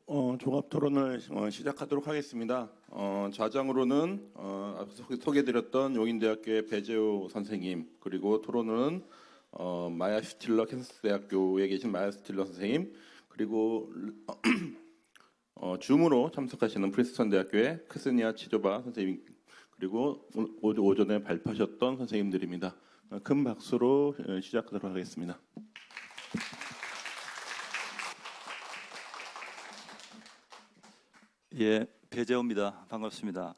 종합 토론을 시작하도록 하겠습니다. 좌장으로는 앞서 소개드렸던 용인대학교의 배재호 선생님, 그리고 토론은 마야 슈틸러 캔사스 대학교에 계신 마야 슈틸러 선생님, 그리고 줌으로 참석하시는 프린스턴 대학교의 크스니아 치조바 선생님, 그리고 오전에 발표하셨던 선생님들입니다. 큰 박수로 시작하도록 하겠습니다. 예, 배재호입니다. 반갑습니다.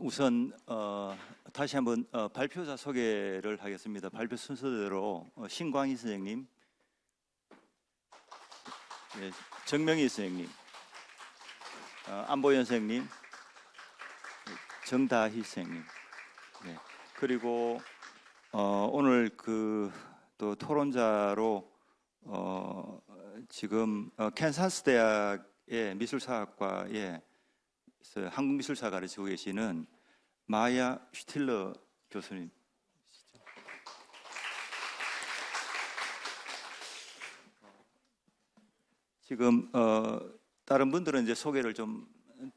우선 다시 한번 발표자 소개를 하겠습니다. 발표 순서대로 신광희 선생님, 예, 정명희 선생님, 안보현 선생님, 정다희 선생님, 예, 그리고 오늘 또 토론자로 지금 캔사스 대학의 미술사학과에 한국미술사 가르치고 계시는 마야 슈틸러 교수님. 지금 다른 분들은 이제 소개를 좀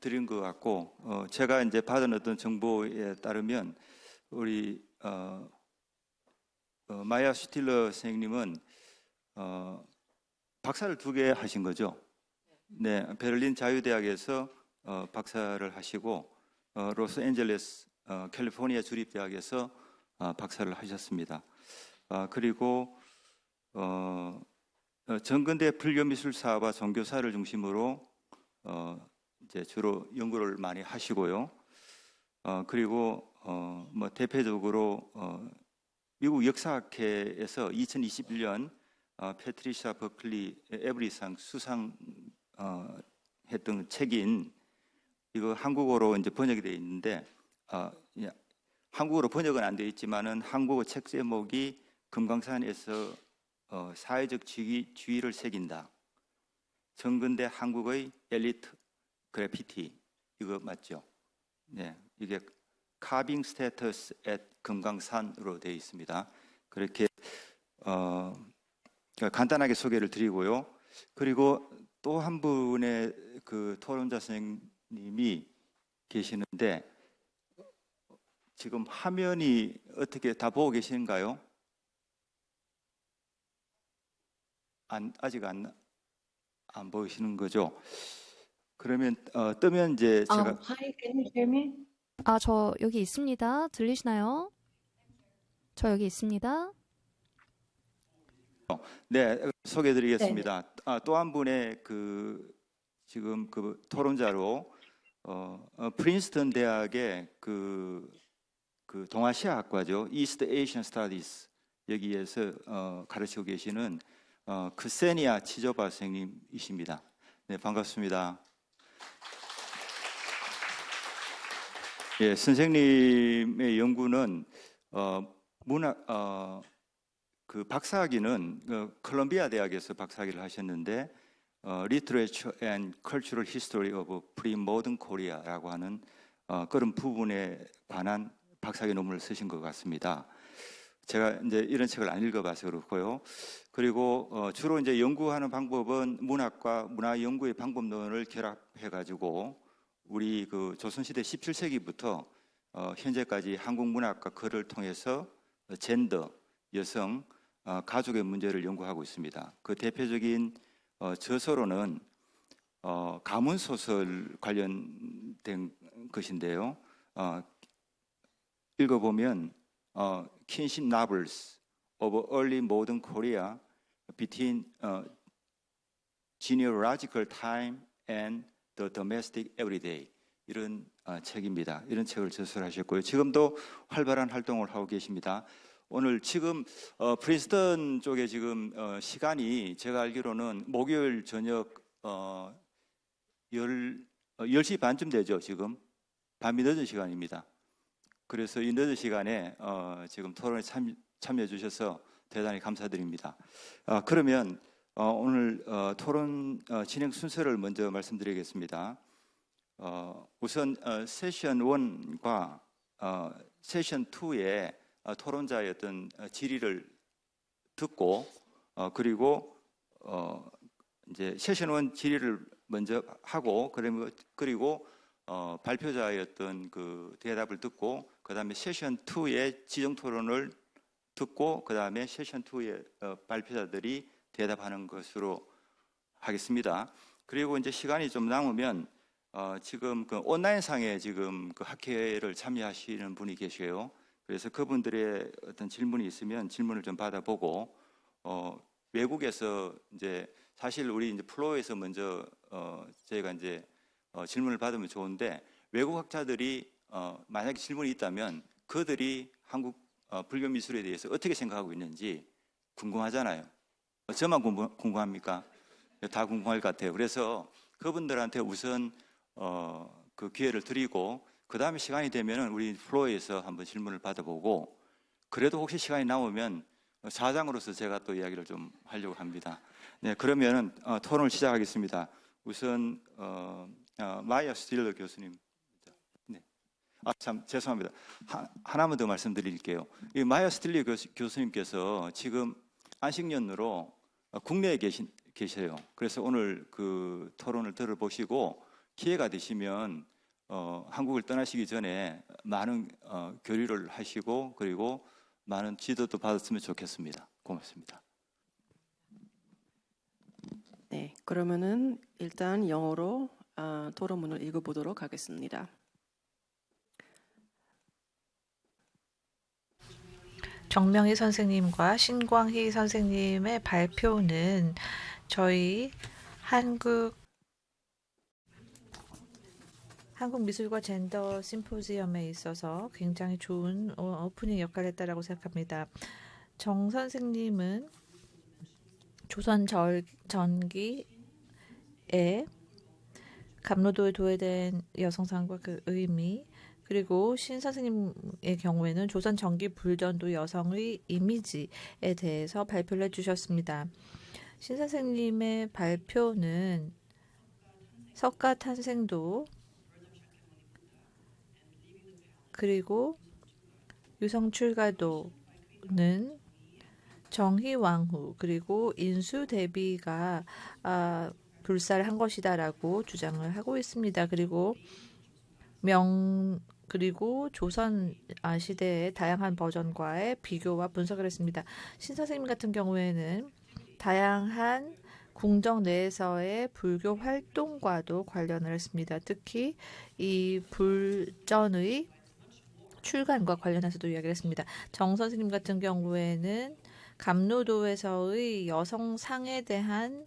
드린 것 같고, 제가 이제 받은 어떤 정보에 따르면 우리 마야 슈틸러 선생님은 박사를 2개 하신 거죠? 네, 베를린 자유대학에서 박사를 하시고 로스앤젤레스 캘리포니아 주립대학에서 박사를 하셨습니다. 그리고 정근대 불교미술사와 종교사를 중심으로 이제 주로 연구를 많이 하시고요. 그리고 뭐 대표적으로 미국 역사학회에서 2021년 패트리샤 버클리 에브리상 수상 했던 책인, 이거 한국어로 이제 번역이 되어 있는데 한국어로 번역은 안 되어 있지만은 한국어 책 제목이 금강산에서 사회적 지위를 새긴다. 정근대 한국의 엘리트 그래피티, 이거 맞죠? 네, 이게 카빙 스테이터스 앳 금강산으로 되어 있습니다. 그렇게 간단하게 소개를 드리고요. 그리고 또 한 분의 그 토론자 선생님이 계시는데, 지금 화면이 어떻게 다 보고 계신가요? 아직 안 보이시는 거죠? 그러면 뜨면 이제 제가 Hi, can you hear me? 저 여기 있습니다. 들리시나요? 저 여기 있습니다. 네, 소개해드리겠습니다. 또 한 분의 지금 토론자로 프린스턴 대학의 그 동아시아 학과죠, East Asian Studies, 여기에서 가르치고 계시는 크세니아 치조바 선생님이십니다. 네, 반갑습니다. 예, 선생님의 연구는 문학 그 박사학위는 콜롬비아 대학에서 박사학위를 하셨는데 Literature and Cultural History of Pre-Modern Korea라고 하는 그런 부분에 관한 박사학위 논문을 쓰신 것 같습니다. 제가 이제 이런 책을 안 읽어봐서 그렇고요. 그리고 주로 이제 연구하는 방법은 문학과 문화 연구의 방법론을 결합해가지고 우리 그 조선시대 17세기부터 현재까지 한국 문학과 글을 통해서 젠더, 여성, 가족의 문제를 연구하고 있습니다. 그 대표적인 저서로는 가문소설 관련된 것인데요. 읽어보면 Kinship Novels of Early Modern Korea Between Genealogical Time and the Domestic Everyday, 이런 책입니다. 이런 책을 저술하셨고요. 지금도 활발한 활동을 하고 계십니다. 오늘 지금 프린스턴 쪽에 지금 시간이 제가 알기로는 목요일 저녁 10시 반쯤 되죠. 지금 밤이 늦은 시간입니다. 그래서 이 늦은 시간에 지금 토론에 참여해 주셔서 대단히 감사드립니다. 그러면 오늘 토론 진행 순서를 먼저 말씀드리겠습니다. 우선 세션 1과 세션 2의 토론자의 어떤 질의를 듣고 그리고 이제 세션 1 질의를 먼저 하고 그리고 발표자의 어떤 그 대답을 듣고 그다음에 세션 2의 지정 토론을 듣고 그다음에 세션 2의 발표자들이 대답하는 것으로 하겠습니다. 그리고 이제 시간이 좀 남으면 지금 그 온라인상에 지금 그 학회를 참여하시는 분이 계세요. 그래서 그분들의 어떤 질문이 있으면 질문을 좀 받아보고 외국에서 이제 사실 우리 이제 플로어에서 먼저 저희가 이제 질문을 받으면 좋은데 외국 학자들이 만약에 질문이 있다면 그들이 한국 불교 미술에 대해서 어떻게 생각하고 있는지 궁금하잖아요. 저만 궁금합니까? 다 궁금할 것 같아요. 그래서 그분들한테 우선 그 기회를 드리고 그 다음에 시간이 되면 우리 플로어에서 한번 질문을 받아보고 그래도 혹시 시간이 남으면 사장으로서 제가 또 이야기를 좀 하려고 합니다. 네, 그러면 토론을 시작하겠습니다. 우선 마이아 스틸러 교수님. 네. 참 죄송합니다. 하나만 더 말씀드릴게요. 이 마이아 스틸러 교수님께서 지금 안식년으로 국내에 계세요. 그래서 오늘 그 토론을 들어보시고 기회가 되시면 한국을 떠나시기 전에 많은 교류를 하시고 그리고 많은 지도도 받았으면 좋겠습니다. 고맙습니다. 네, 그러면은 일단 영어로 토론문을 읽어보도록 하겠습니다. 정명희 선생님과 신광희 선생님의 발표는 저희 한국미술과 젠더 심포지엄에 있어서 굉장히 좋은 오프닝 역할을 했다라고 생각합니다. 정 선생님은 조선 전기에 감로도에 도래된 여성상과 그 의미, 그리고 신 선생님의 경우에는 조선 전기 불전도 여성의 이미지에 대해서 발표를 해주셨습니다. 신 선생님의 발표는 석가 탄생도 그리고 유성 출가도는 정희왕후 그리고 인수대비가 불사를 한 것이다라고 주장을 하고 있습니다. 그리고 조선 시대의 다양한 버전과의 비교와 분석을 했습니다. 신 선생님 같은 경우에는 다양한 궁정 내에서의 불교 활동과도 관련을 했습니다. 특히 이 불전의 출간과 관련해서도 이야기를 했습니다. 정 선생님 같은 경우에는 감로도에서의 여성상에 대한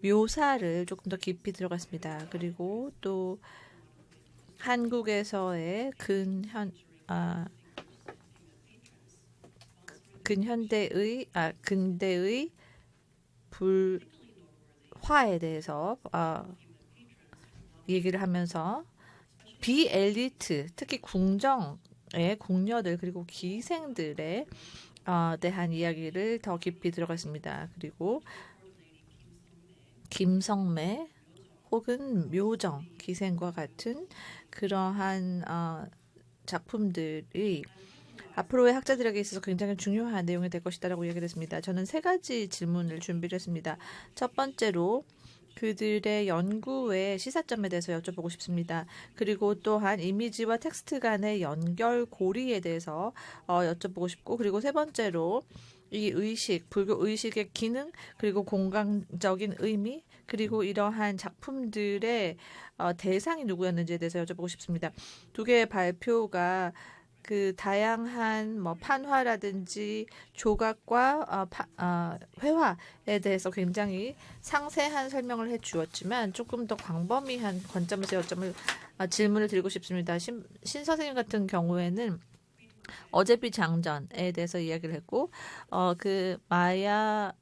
묘사를 조금 더 깊이 들어갔습니다. 그리고 또 한국에서의 근대의 불화에 대해서 얘기를 하면서 비엘리트, 특히 궁정의 궁녀들 그리고 기생들에 대한 이야기를 더 깊이 들어갔습니다. 그리고 김성매 혹은 묘정, 기생과 같은 그러한 작품들이 앞으로의 학자들에게 있어서 굉장히 중요한 내용이 될 것이다라고 이야기를 했습니다. 저는 3가지 질문을 준비를 했습니다. 첫 번째로 그들의 연구의 시사점에 대해서 여쭤보고 싶습니다. 그리고 또한 이미지와 텍스트 간의 연결고리에 대해서 여쭤보고 싶고, 그리고 세 번째로 이 의식, 불교 의식의 기능, 그리고 공간적인 의미, 그리고 이러한 작품들의 대상이 누구였는지에 대해서 여쭤보고 싶습니다. 2개의 발표가 그 다양한 판화라든지 조각과 회화에 대해서 굉장히 상세한 설명을 해주었지만 조금 더 광범위한 관점에서 질문을 드리고 싶습니다. 신 선생님 같은 경우에는 어제비 장전에 대해서 이야기를 했고, 그 마야가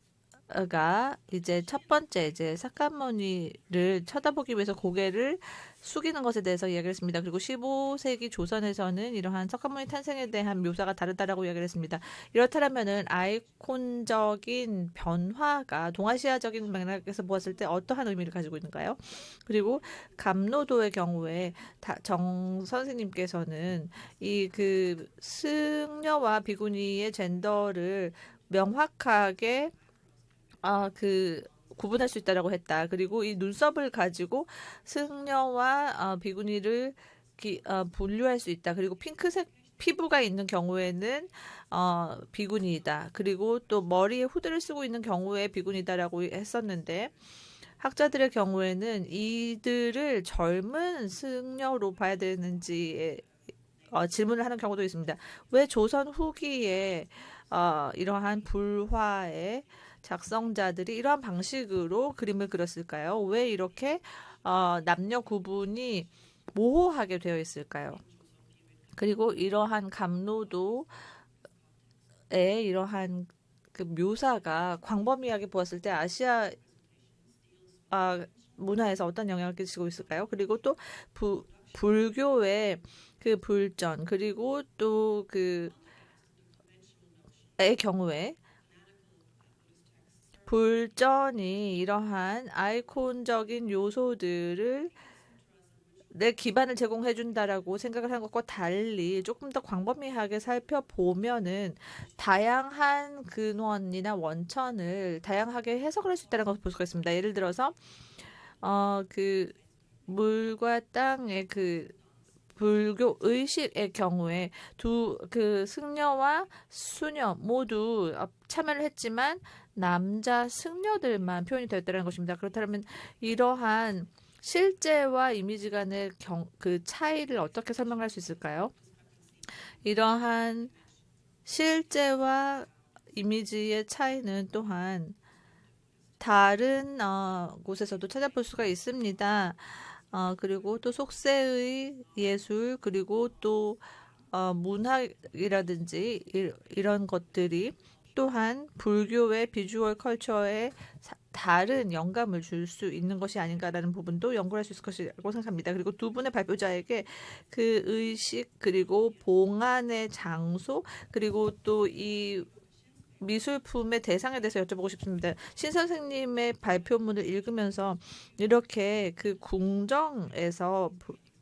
이제 첫 번째 사카모니를 쳐다보기 위해서 고개를 숙이는 것에 대해서 이야기를 했습니다. 그리고 15세기 조선에서는 이러한 사카모니 탄생에 대한 묘사가 다르다라고 이야기를 했습니다. 이렇다면은 아이콘적인 변화가 동아시아적인 맥락에서 보았을 때 어떠한 의미를 가지고 있는가요? 그리고 감로도의 경우에 정 선생님께서는 이 그 승려와 비구니의 젠더를 명확하게 구분할 수 있다라고 했다. 그리고 이 눈썹을 가지고 승려와 비구니를 분류할 수 있다. 그리고 핑크색 피부가 있는 경우에는 비구니이다. 그리고 또 머리에 후드를 쓰고 있는 경우에 비구니다라고 했었는데 학자들의 경우에는 이들을 젊은 승려로 봐야 되는지에 질문을 하는 경우도 있습니다. 왜 조선 후기에 이러한 불화의 작성자들이 이러한 방식으로 그림을 그렸을까요? 왜 이렇게 남녀 구분이 모호하게 되어 있을까요? 그리고 이러한 감로도의 이러한 그 묘사가 광범위하게 보았을 때 아시아 문화에서 어떤 영향을 끼치고 있을까요? 그리고 또 불교의 그 불전 그리고 또 그의 경우에 불전이 이러한 아이콘적인 요소들을 내 기반을 제공해 준다라고 생각을 한 것과 달리 조금 더 광범위하게 살펴보면은 다양한 근원이나 원천을 다양하게 해석을 할 수 있다는 것을 볼 수가 있습니다. 예를 들어서 그 물과 땅의 그 불교 의식의 경우에 그 승려와 수녀 모두 참여를 했지만 남자 승려들만 표현이 되었다는 것입니다. 그렇다면 이러한 실제와 이미지 간의 그 차이를 어떻게 설명할 수 있을까요? 이러한 실제와 이미지의 차이는 또한 다른 곳에서도 찾아볼 수가 있습니다. 그리고 또 속세의 예술 그리고 또 문학이라든지 이런 것들이 또한 불교의 비주얼 컬처에 다른 영감을 줄 수 있는 것이 아닌가라는 부분도 연구할 수 있을 것이라고 생각합니다. 그리고 두 분의 발표자에게 그 의식 그리고 봉안의 장소 그리고 또 이 미술품의 대상에 대해서 여쭤보고 싶습니다. 신 선생님의 발표문을 읽으면서 이렇게 그 궁정에서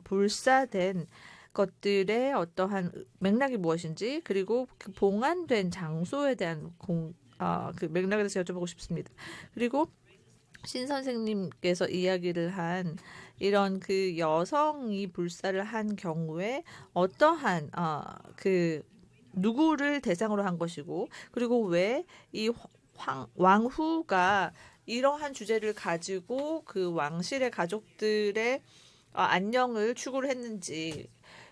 불사된 것들의 어떠한 맥락이 무엇인지 그리고 그 봉안된 장소에 대한 그 맥락에 대해서 여쭤보고 싶습니다. 그리고 신 선생님께서 이야기를 한 이런 그 여성이 불사를 한 경우에 어떠한 그 누구를 대상으로 한 것이고 그리고 왜 이 왕후가 이러한 주제를 가지고 그 왕실의 가족들의 안녕을 추구를 했는지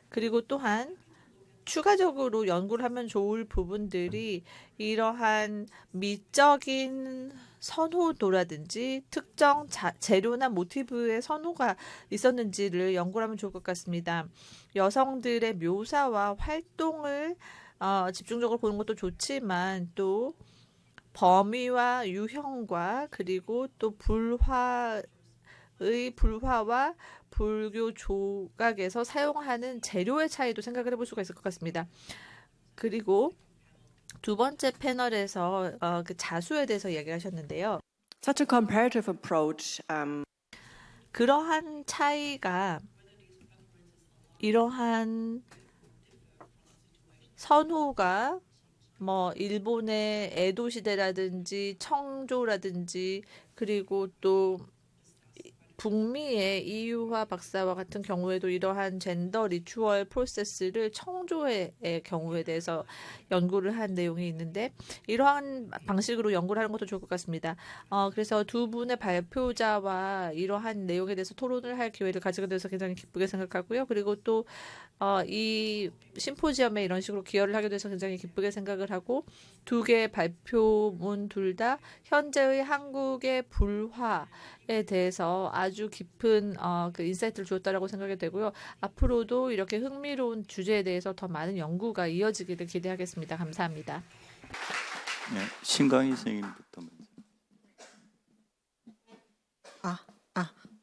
그리고 또한 추가적으로 연구를 하면 좋을 부분들이 이러한 미적인 선호도라든지 특정 재료나 모티브의 선호가 있었는지를 연구를 하면 좋을 것 같습니다. 여성들의 묘사와 활동을 집중적으로 보는 것도 좋지만 또 범위와 유형과 그리고 또 불화와 불교 조각에서 사용하는 재료의 차이도 생각을 해볼 수가 있을 것 같습니다. 그리고 두 번째 패널에서 그 자수에 대해서 이야기하셨는데요. Such a comparative approach 그러한 차이가 이러한 선호가 뭐 일본의 에도 시대라든지 청조라든지 그리고 또 북미의 이유화 박사와 같은 경우에도 이러한 젠더 리추얼 프로세스를 청조의 경우에 대해서 연구를 한 내용이 있는데 이러한 방식으로 연구를 하는 것도 좋을 것 같습니다. 그래서 두 분의 발표자와 이러한 내용에 대해서 토론을 할 기회를 가지게 돼서 굉장히 기쁘게 생각하고요. 그리고 또 이 심포지엄에 이런 식으로 기여를 하게 돼서 굉장히 기쁘게 생각을 하고 두 개의 발표문 둘 다 현재의 한국의 불화에 대해서 아주 깊은 그 인사이트를 주었다라고 생각이 되고요. 앞으로도 이렇게 흥미로운 주제에 대해서 더 많은 연구가 이어지기를 기대하겠습니다. 감사합니다. 네, 신강희 선생님부터 먼저.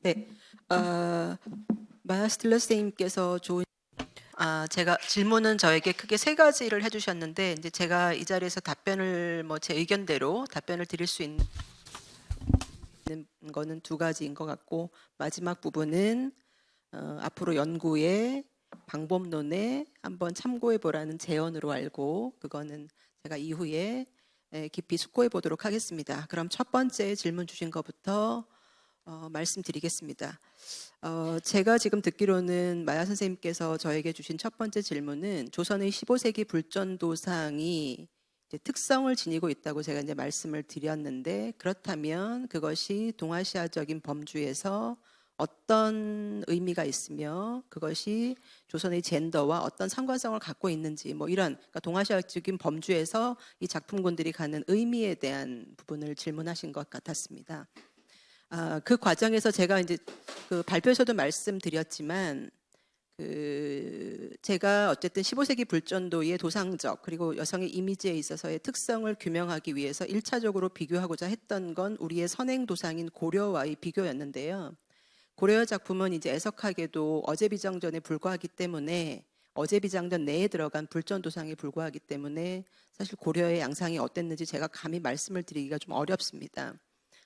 네. 마야 스틸러 선생님께서 좋은 제가 질문은 저에게 크게 세 가지를 해주셨는데 이제 제가 이 자리에서 답변을 제 의견대로 답변을 드릴 수 있는 거는 두 가지인 것 같고 마지막 부분은 앞으로 연구의 방법론에 한번 참고해 보라는 제언으로 알고 그거는 제가 이후에 깊이 숙고해 보도록 하겠습니다. 그럼 첫 번째 질문 주신 것부터 말씀드리겠습니다. 제가 지금 듣기로는 마야 선생님께서 저에게 주신 첫 번째 질문은 조선의 15세기 불전도상이 이제 특성을 지니고 있다고 제가 이제 말씀을 드렸는데, 그렇다면 그것이 동아시아적인 범주에서 어떤 의미가 있으며 그것이 조선의 젠더와 어떤 상관성을 갖고 있는지, 뭐 이런, 그러니까 동아시아적인 범주에서 이 작품군들이 갖는 의미에 대한 부분을 질문하신 것 같았습니다. 그 과정에서 제가 이제 그 발표에서도 말씀드렸지만, 제가 어쨌든 15세기 불전도의 도상적 그리고 여성의 이미지에 있어서의 특성을 규명하기 위해서 1차적으로 비교하고자 했던 건 우리의 선행 도상인 고려와의 비교였는데요. 고려의 작품은 이제 애석하게도 어제비장전에 불과하기 때문에, 어제비장전 내에 들어간 불전도상에 불과하기 때문에 사실 고려의 양상이 어땠는지 제가 감히 말씀을 드리기가 좀 어렵습니다.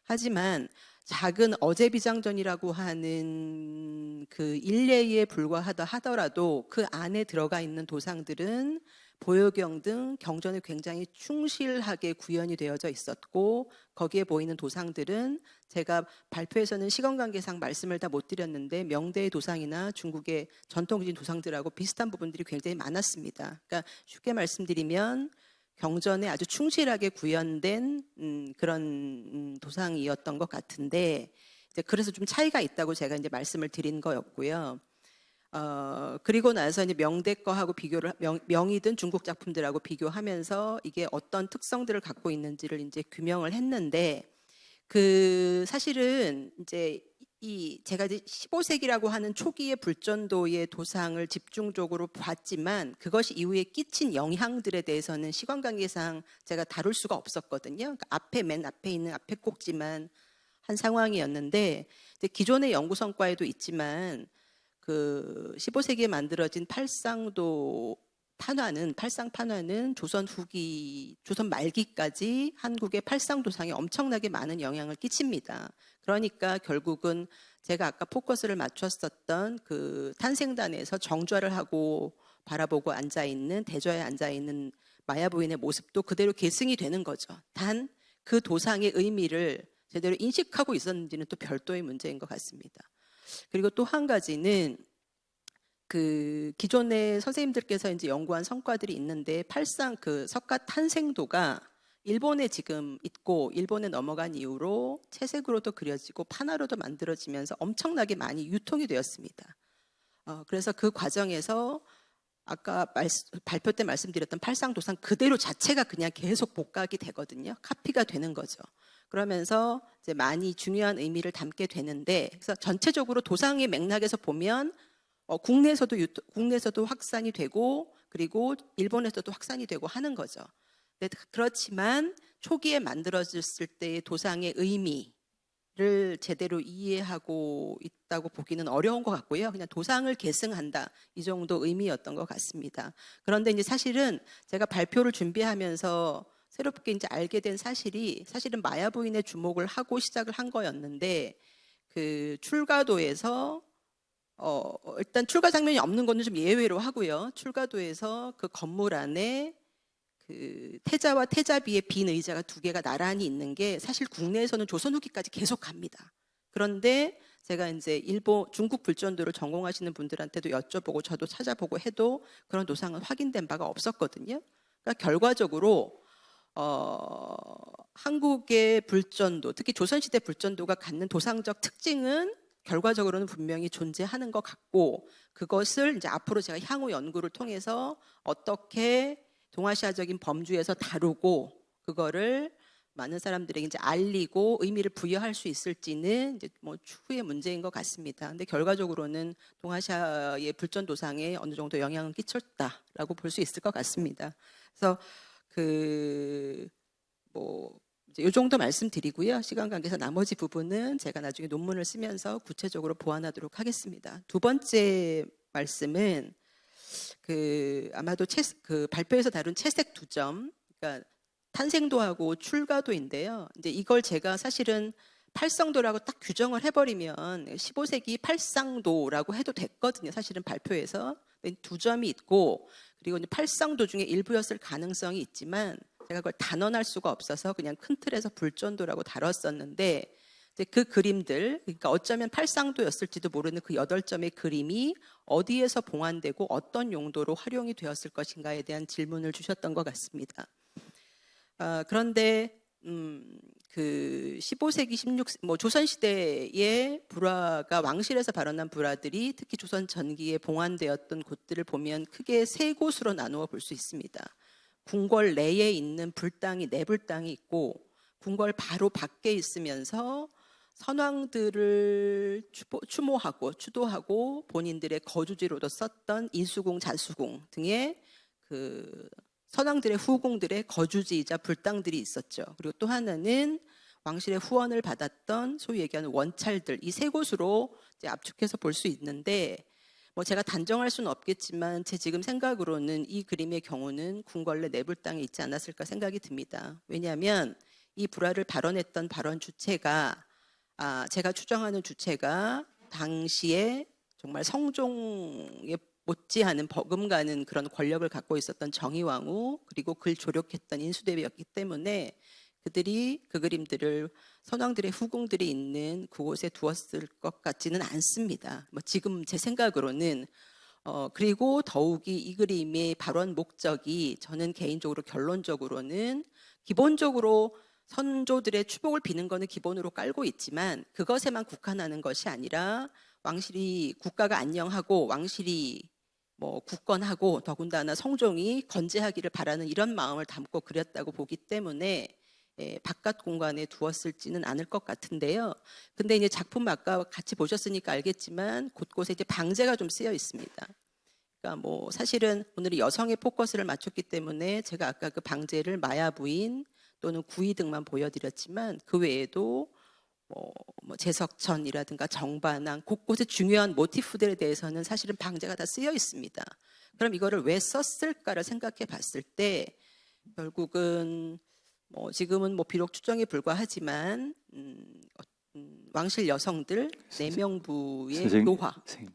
하지만 작은 어제비장전이라고 하는 그 일례에 불과하다 하더라도 그 안에 들어가 있는 도상들은 보효경 등 경전에 굉장히 충실하게 구현이 되어져 있었고, 거기에 보이는 도상들은 제가 발표에서는 시간관계상 말씀을 다 못 드렸는데 명대의 도상이나 중국의 전통적인 도상들하고 비슷한 부분들이 굉장히 많았습니다. 그러니까 쉽게 말씀드리면 경전에 아주 충실하게 구현된 그런 도상이었던 것 같은데, 이제 그래서 좀 차이가 있다고 제가 이제 말씀을 드린 거였고요. 그리고 나서 이제 명대 거하고 비교를, 명이든 중국 작품들하고 비교하면서 이게 어떤 특성들을 갖고 있는지를 이제 규명을 했는데, 사실은 이제 제가 이제 15세기라고 하는 초기의 불전도의 도상을 집중적으로 봤지만 그것이 이후에 끼친 영향들에 대해서는 시간관계상 제가 다룰 수가 없었거든요. 그러니까 맨 앞에 있는 앞에 꼭지만 한 상황이었는데, 이제 기존의 연구 성과에도 있지만 그 15세기에 만들어진 팔상 판화는 조선 말기까지 한국의 팔상도상에 엄청나게 많은 영향을 끼칩니다. 그러니까 결국은 제가 아까 포커스를 맞췄었던 그 탄생단에서 정좌를 하고 바라보고 앉아있는, 대좌에 앉아있는 마야 부인의 모습도 그대로 계승이 되는 거죠. 단 그 도상의 의미를 제대로 인식하고 있었는지는 또 별도의 문제인 것 같습니다. 그리고 또 한 가지는 그 기존의 선생님들께서 이제 연구한 성과들이 있는데, 그 석가 탄생도가 일본에 지금 있고 일본에 넘어간 이후로 채색으로도 그려지고 판화로도 만들어지면서 엄청나게 많이 유통이 되었습니다. 그래서 그 과정에서 아까 발표 때 말씀드렸던 팔상도상 그대로 자체가 그냥 계속 복각이 되거든요. 카피가 되는 거죠. 그러면서 이제 많이 중요한 의미를 담게 되는데, 그래서 전체적으로 도상의 맥락에서 보면 국내에서도 확산이 되고 그리고 일본에서도 확산이 되고 하는 거죠. 그렇지만 초기에 만들어졌을 때의 도상의 의미를 제대로 이해하고 있다고 보기는 어려운 것 같고요. 그냥 도상을 계승한다, 이 정도 의미였던 것 같습니다. 그런데 이제 사실은 제가 발표를 준비하면서 새롭게 이제 알게 된 사실은 마야 부인의 주목을 하고 시작을 한 거였는데, 그 출가도에서 일단 출가 장면이 없는 거는 좀 예외로 하고요. 출가도에서 그 건물 안에 그 태자와 태자비의 빈 의자가 2개가 나란히 있는 게 사실 국내에서는 조선 후기까지 계속 갑니다. 그런데 제가 이제 중국 불전도를 전공하시는 분들한테도 여쭤보고 저도 찾아보고 해도 그런 도상은 확인된 바가 없었거든요. 그러니까 결과적으로 한국의 불전도, 특히 조선시대 불전도가 갖는 도상적 특징은 결과적으로는 분명히 존재하는 것 같고, 그것을 이제 앞으로 제가 향후 연구를 통해서 어떻게 동아시아적인 범주에서 다루고 그거를 많은 사람들에게 이제 알리고 의미를 부여할 수 있을지는 이제 뭐 추후의 문제인 것 같습니다. 근데 결과적으로는 동아시아의 불전도상에 어느 정도 영향을 끼쳤다라고 볼 수 있을 것 같습니다. 그래서 이 정도 말씀드리고요. 시간 관계에서 나머지 부분은 제가 나중에 논문을 쓰면서 구체적으로 보완하도록 하겠습니다. 두 번째 말씀은 아마도 발표에서 다룬 채색 2점, 그러니까 탄생도하고 출가도인데요. 이제 이걸 제가 사실은 팔성도라고 딱 규정을 해버리면 15세기 팔상도라고 해도 됐거든요. 사실은 발표에서 2점이 있고, 그리고 이제 팔상도 중에 일부였을 가능성이 있지만 제가 그걸 단언할 수가 없어서 그냥 큰 틀에서 불전도라고 다뤘었는데 이제 그 그림들, 그러니까 어쩌면 팔상도였을지도 모르는 그 8점의 그림이 어디에서 봉안되고 어떤 용도로 활용이 되었을 것인가에 대한 질문을 주셨던 것 같습니다. 그런데 그 15세기, 16, 조선시대의 불화가 왕실에서 발원한 불화들이 특히 조선 전기에 봉안되었던 곳들을 보면 크게 3곳으로 나누어 볼 수 있습니다. 궁궐 내에 있는 불당이 4불당이 있고 궁궐 바로 밖에 있으면서 선왕들을 추모하고 추도하고 본인들의 거주지로도 썼던 인수궁, 자수궁 등의 그 선왕들의 후궁들의 거주지이자 불당들이 있었죠. 그리고 또 하나는 왕실의 후원을 받았던 소위 얘기하는 원찰들, 이 3곳으로 이제 압축해서 볼 수 있는데 제가 단정할 수는 없겠지만 제 지금 생각으로는 이 그림의 경우는 궁궐 내 4불당에 있지 않았을까 생각이 듭니다. 왜냐하면 이 불화를 발언했던 발언 주체가 제가 추정하는 주체가 당시에 정말 성종에 못지않은 버금가는 그런 권력을 갖고 있었던 정의왕후 그리고 그를 조력했던 인수대비였기 때문에 그들이 그 그림들을 선왕들의 후궁들이 있는 그곳에 두었을 것 같지는 않습니다. 지금 제 생각으로는 그리고 더욱이 이 그림의 발원 목적이 저는 개인적으로 결론적으로는 기본적으로 선조들의 추복을 비는 것은 기본으로 깔고 있지만 그것에만 국한하는 것이 아니라 왕실이 국가가 안녕하고 왕실이 굳건하고 더군다나 성종이 건재하기를 바라는 이런 마음을 담고 그렸다고 보기 때문에 바깥 공간에 두었을지는 않을 것 같은데요. 근데 이제 작품 아까 같이 보셨으니까 알겠지만 곳곳에 이제 방제가 좀 쓰여 있습니다. 그러니까 사실은 오늘 여성의 포커스를 맞췄기 때문에 제가 아까 그 방제를 마야 부인 또는 구이 등만 보여드렸지만 그 외에도 제석천이라든가 정반항 곳곳에 중요한 모티프들에 대해서는 사실은 방제가 다 쓰여 있습니다. 그럼 이거를 왜 썼을까를 생각해 봤을 때 결국은 지금은 비록 추정에 불과하지만 왕실 여성들 4명부의 노화. 선생님,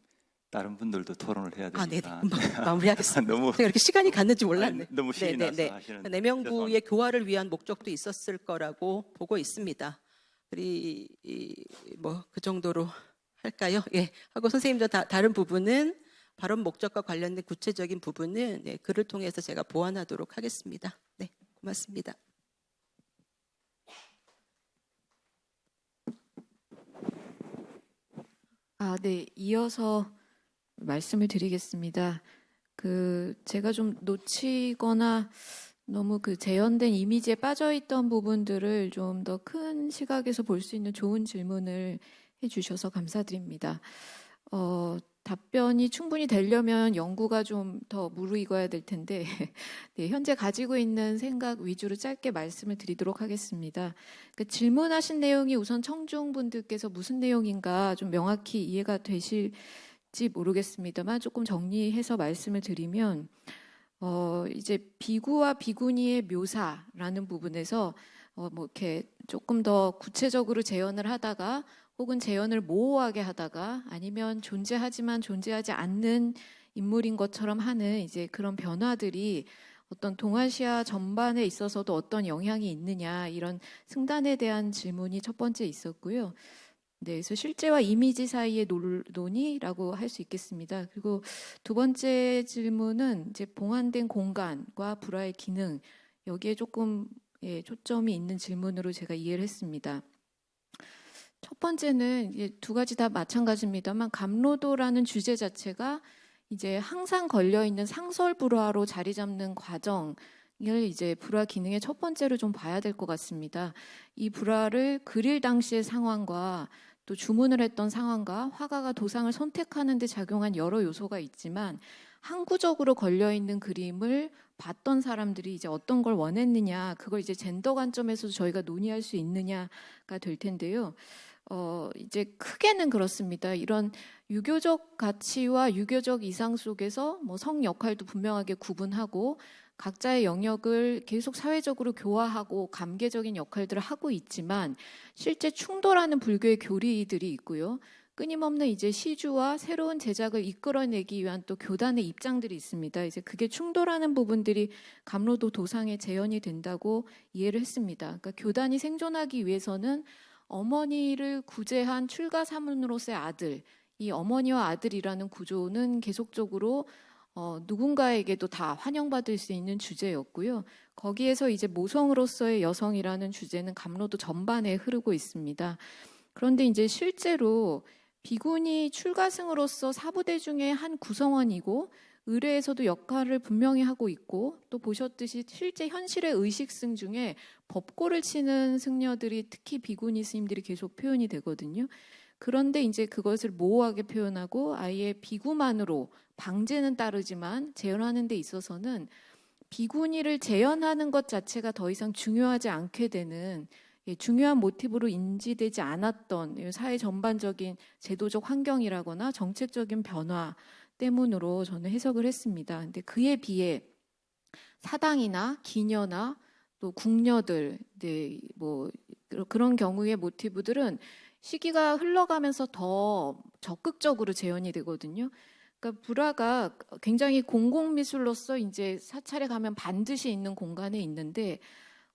다른 분들도 토론을 해야 네, 되니까. 마무리하겠습니다. 너무 제가 이렇게 시간이 갔는지 몰랐네. 너무 신이 나서 하시는. 4명부의 교화를 위한 목적도 있었을 거라고 보고 있습니다. 그 정도로 할까요? 예. 하고 선생님도 다른 부분은 발언 목적과 관련된 구체적인 부분은 글을 통해서 제가 보완하도록 하겠습니다. 네, 고맙습니다. 네, 이어서 말씀을 드리겠습니다. 제가 좀 놓치거나 너무 재현된 이미지에 빠져있던 부분들을 좀 더 큰 시각에서 볼 수 있는 좋은 질문을 해주셔서 감사드립니다. 답변이 충분히 되려면 연구가 좀 더 무르익어야 될 텐데 네, 현재 가지고 있는 생각 위주로 짧게 말씀을 드리도록 하겠습니다. 질문하신 내용이 우선 청중분들께서 무슨 내용인가 좀 명확히 이해가 되실지 모르겠습니다만 조금 정리해서 말씀을 드리면 이제 비구와 비구니의 묘사라는 부분에서 이렇게 조금 더 구체적으로 재현을 하다가 혹은 재현을 모호하게 하다가 아니면 존재하지만 존재하지 않는 인물인 것처럼 하는 이제 그런 변화들이 어떤 동아시아 전반에 있어서도 어떤 영향이 있느냐 이런 승단에 대한 질문이 첫 번째 있었고요. 네, 그래서 실제와 이미지 사이의 논의라고 할 수 있겠습니다. 그리고 두 번째 질문은 이제 봉안된 공간과 불화의 기능 여기에 조금 초점이 있는 질문으로 제가 이해를 했습니다. 첫 번째는 이제 두 가지 다 마찬가지입니다만 감로도라는 주제 자체가 이제 항상 걸려 있는 상설 불화로 자리 잡는 과정을 이제 불화 기능의 첫 번째로 좀 봐야 될 것 같습니다. 이 불화를 그릴 당시의 상황과 또 주문을 했던 상황과 화가가 도상을 선택하는 데 작용한 여러 요소가 있지만 항구적으로 걸려 있는 그림을 봤던 사람들이 이제 어떤 걸 원했느냐, 그걸 이제 젠더 관점에서도 저희가 논의할 수 있느냐가 될 텐데요. 이제 크게는 그렇습니다. 이런 유교적 가치와 유교적 이상 속에서 성 역할도 분명하게 구분하고 각자의 영역을 계속 사회적으로 교화하고 감개적인 역할들을 하고 있지만 실제 충돌하는 불교의 교리들이 있고요. 끊임없는 이제 시주와 새로운 제작을 이끌어내기 위한 또 교단의 입장들이 있습니다. 이제 그게 충돌하는 부분들이 감로도 도상에 재현이 된다고 이해를 했습니다. 그러니까 교단이 생존하기 위해서는 어머니를 구제한 출가 사문으로서의 아들, 이 어머니와 아들이라는 구조는 계속적으로 누군가에게도 다 환영받을 수 있는 주제였고요. 거기에서 이제 모성으로서의 여성이라는 주제는 감로도 전반에 흐르고 있습니다. 그런데 이제 실제로 비군이 출가승으로서 사부대 중에 한 구성원이고 의례에서도 역할을 분명히 하고 있고 또 보셨듯이 실제 현실의 의식승 중에 법고를 치는 승려들이 특히 비구니 스님들이 계속 표현이 되거든요. 그런데 이제 그것을 모호하게 표현하고 아예 비구만으로 방제는 따르지만 재현하는 데 있어서는 비구니를 재현하는 것 자체가 더 이상 중요하지 않게 되는 중요한 모티브로 인지되지 않았던 사회 전반적인 제도적 환경이라거나 정책적인 변화 때문으로 저는 해석을 했습니다. 근데 그에 비해 사당이나 기녀나 또 궁녀들, 뭐 그런 경우의 모티브들은 시기가 흘러가면서 더 적극적으로 재현이 되거든요. 그러니까 불화가 굉장히 공공미술로서 이제 사찰에 가면 반드시 있는 공간에 있는데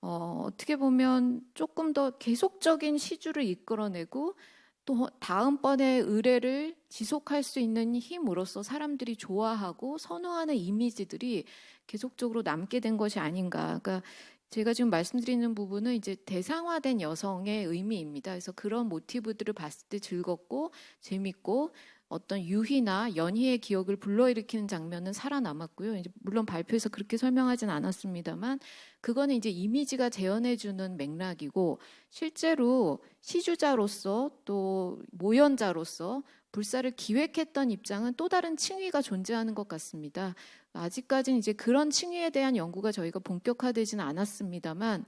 어떻게 보면 조금 더 계속적인 시주를 이끌어내고 또 다음번에 의례를 지속할 수 있는 힘으로써 사람들이 좋아하고 선호하는 이미지들이 계속적으로 남게 된 것이 아닌가. 그러니까 제가 지금 말씀드리는 부분은 이제 대상화된 여성의 의미입니다. 그래서 그런 모티브들을 봤을 때 즐겁고 재밌고 어떤 유희나 연희의 기억을 불러일으키는 장면은 살아남았고요. 이제 물론 발표에서 그렇게 설명하진 않았습니다만 그거는 이제 이미지가 재현해주는 맥락이고 실제로 시주자로서 또 모연자로서 불사를 기획했던 입장은 또 다른 층위가 존재하는 것 같습니다. 아직까지는 이제 그런 층위에 대한 연구가 저희가 본격화되지는 않았습니다만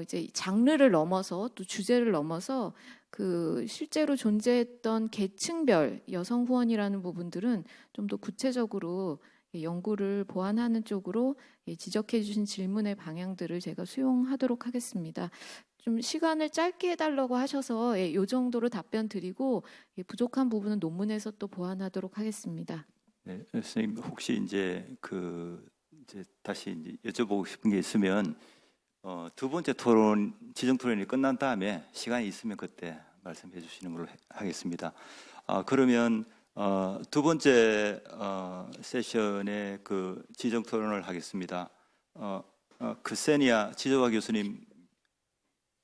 이제 장르를 넘어서 또 주제를 넘어서 그 실제로 존재했던 계층별 여성 후원이라는 부분들은 좀 더 구체적으로 연구를 보완하는 쪽으로 지적해 주신 질문의 방향들을 제가 수용하도록 하겠습니다. 좀 시간을 짧게 해달라고 하셔서 이 정도로 답변 드리고 부족한 부분은 논문에서 또 보완하도록 하겠습니다. 네, 선생님 혹시 이제 다시 이제 여쭤보고 싶은 게 있으면 두 번째 토론 지정 토론이 끝난 다음에 시간이 있으면 그때 말씀해 주시는 걸로 하겠습니다. 그러면 두 번째 세션의 그 지정 토론을 하겠습니다. 크세니아 지조화 교수님,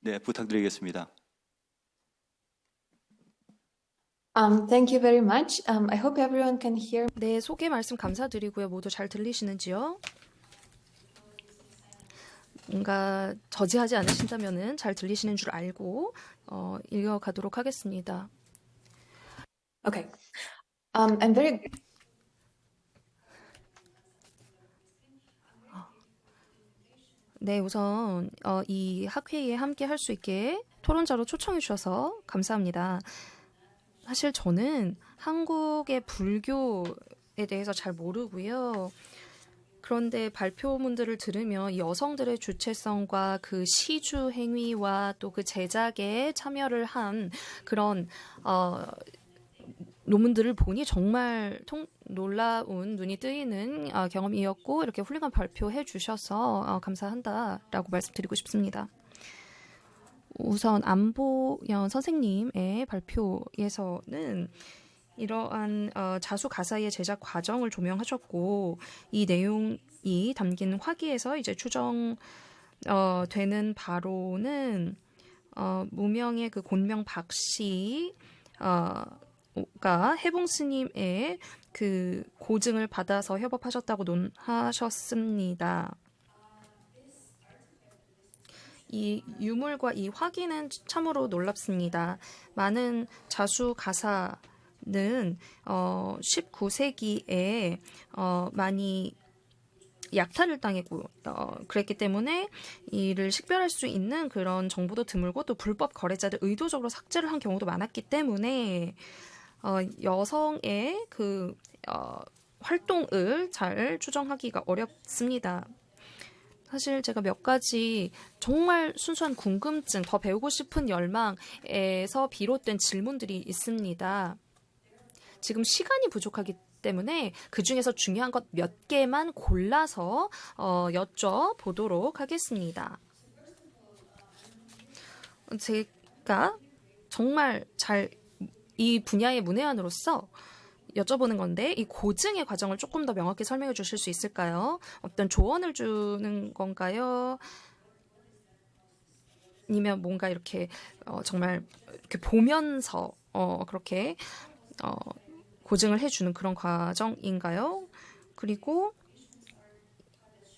네, 부탁드리겠습니다. Thank you very much. I hope everyone can hear. 네, 소개 말씀 감사드리고요. 모두 잘 들리시는지요? 뭔가 저지하지 않으신다면은 잘 들리시는 줄 알고 읽어가도록 하겠습니다. Okay. I'm very. 네, 우선 이 학회에 함께 할 수 있게 토론자로 초청해 주셔서 감사합니다. 사실 저는 한국의 불교에 대해서 잘 모르고요. 그런데 발표문들을 들으면 여성들의 주체성과 그 시주 행위와 또 그 제작에 참여를 한 그런 논문들을 보니 정말 놀라운 눈이 뜨이는 경험이었고 이렇게 훌륭한 발표해 주셔서 감사한다라고 말씀드리고 싶습니다. 우선 안보연 선생님의 발표에서는 이러한 자수 가사의 제작 과정을 조명하셨고 이 내용이 담긴 화기에서 이제 추정되는 바로는 무명의 그 곤명 박씨 가 해봉 스님의 그 고증을 받아서 협업하셨다고 논하셨습니다. 이 유물과 이 화기는 참으로 놀랍습니다. 많은 자수 가사는 19세기에 많이 약탈을 당했고 그랬기 때문에 이를 식별할 수 있는 그런 정보도 드물고 또 불법 거래자들 의도적으로 삭제를 한 경우도 많았기 때문에 여성의 그 활동을 잘 추정하기가 어렵습니다. 사실 제가 몇 가지 정말 순수한 궁금증, 더 배우고 싶은 열망에서 비롯된 질문들이 있습니다. 지금 시간이 부족하기 때문에 그 중에서 중요한 것 몇 개만 골라서 여쭤보도록 하겠습니다. 제가 정말 잘 이 분야의 문외한으로서 여쭤보는 건데 이 고증의 과정을 조금 더 명확히 설명해 주실 수 있을까요? 어떤 조언을 주는 건가요? 아니면 뭔가 이렇게 정말 이렇게 보면서 그렇게 고증을 해주는 그런 과정인가요? 그리고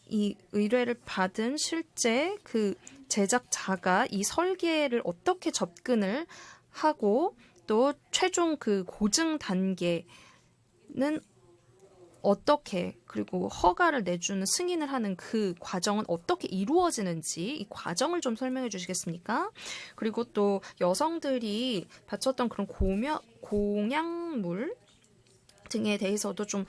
이 의뢰를 받은 실제 그 제작자가 이 설계를 어떻게 접근을 하고 또 최종 그 고증 단계는 어떻게 그리고 허가를 내주는 승인을 하는 그 과정은 어떻게 이루어지는지 이 과정을 좀 설명해 주시겠습니까? 그리고 또 여성들이 바쳤던 그런 공약물 등에 대해서도 좀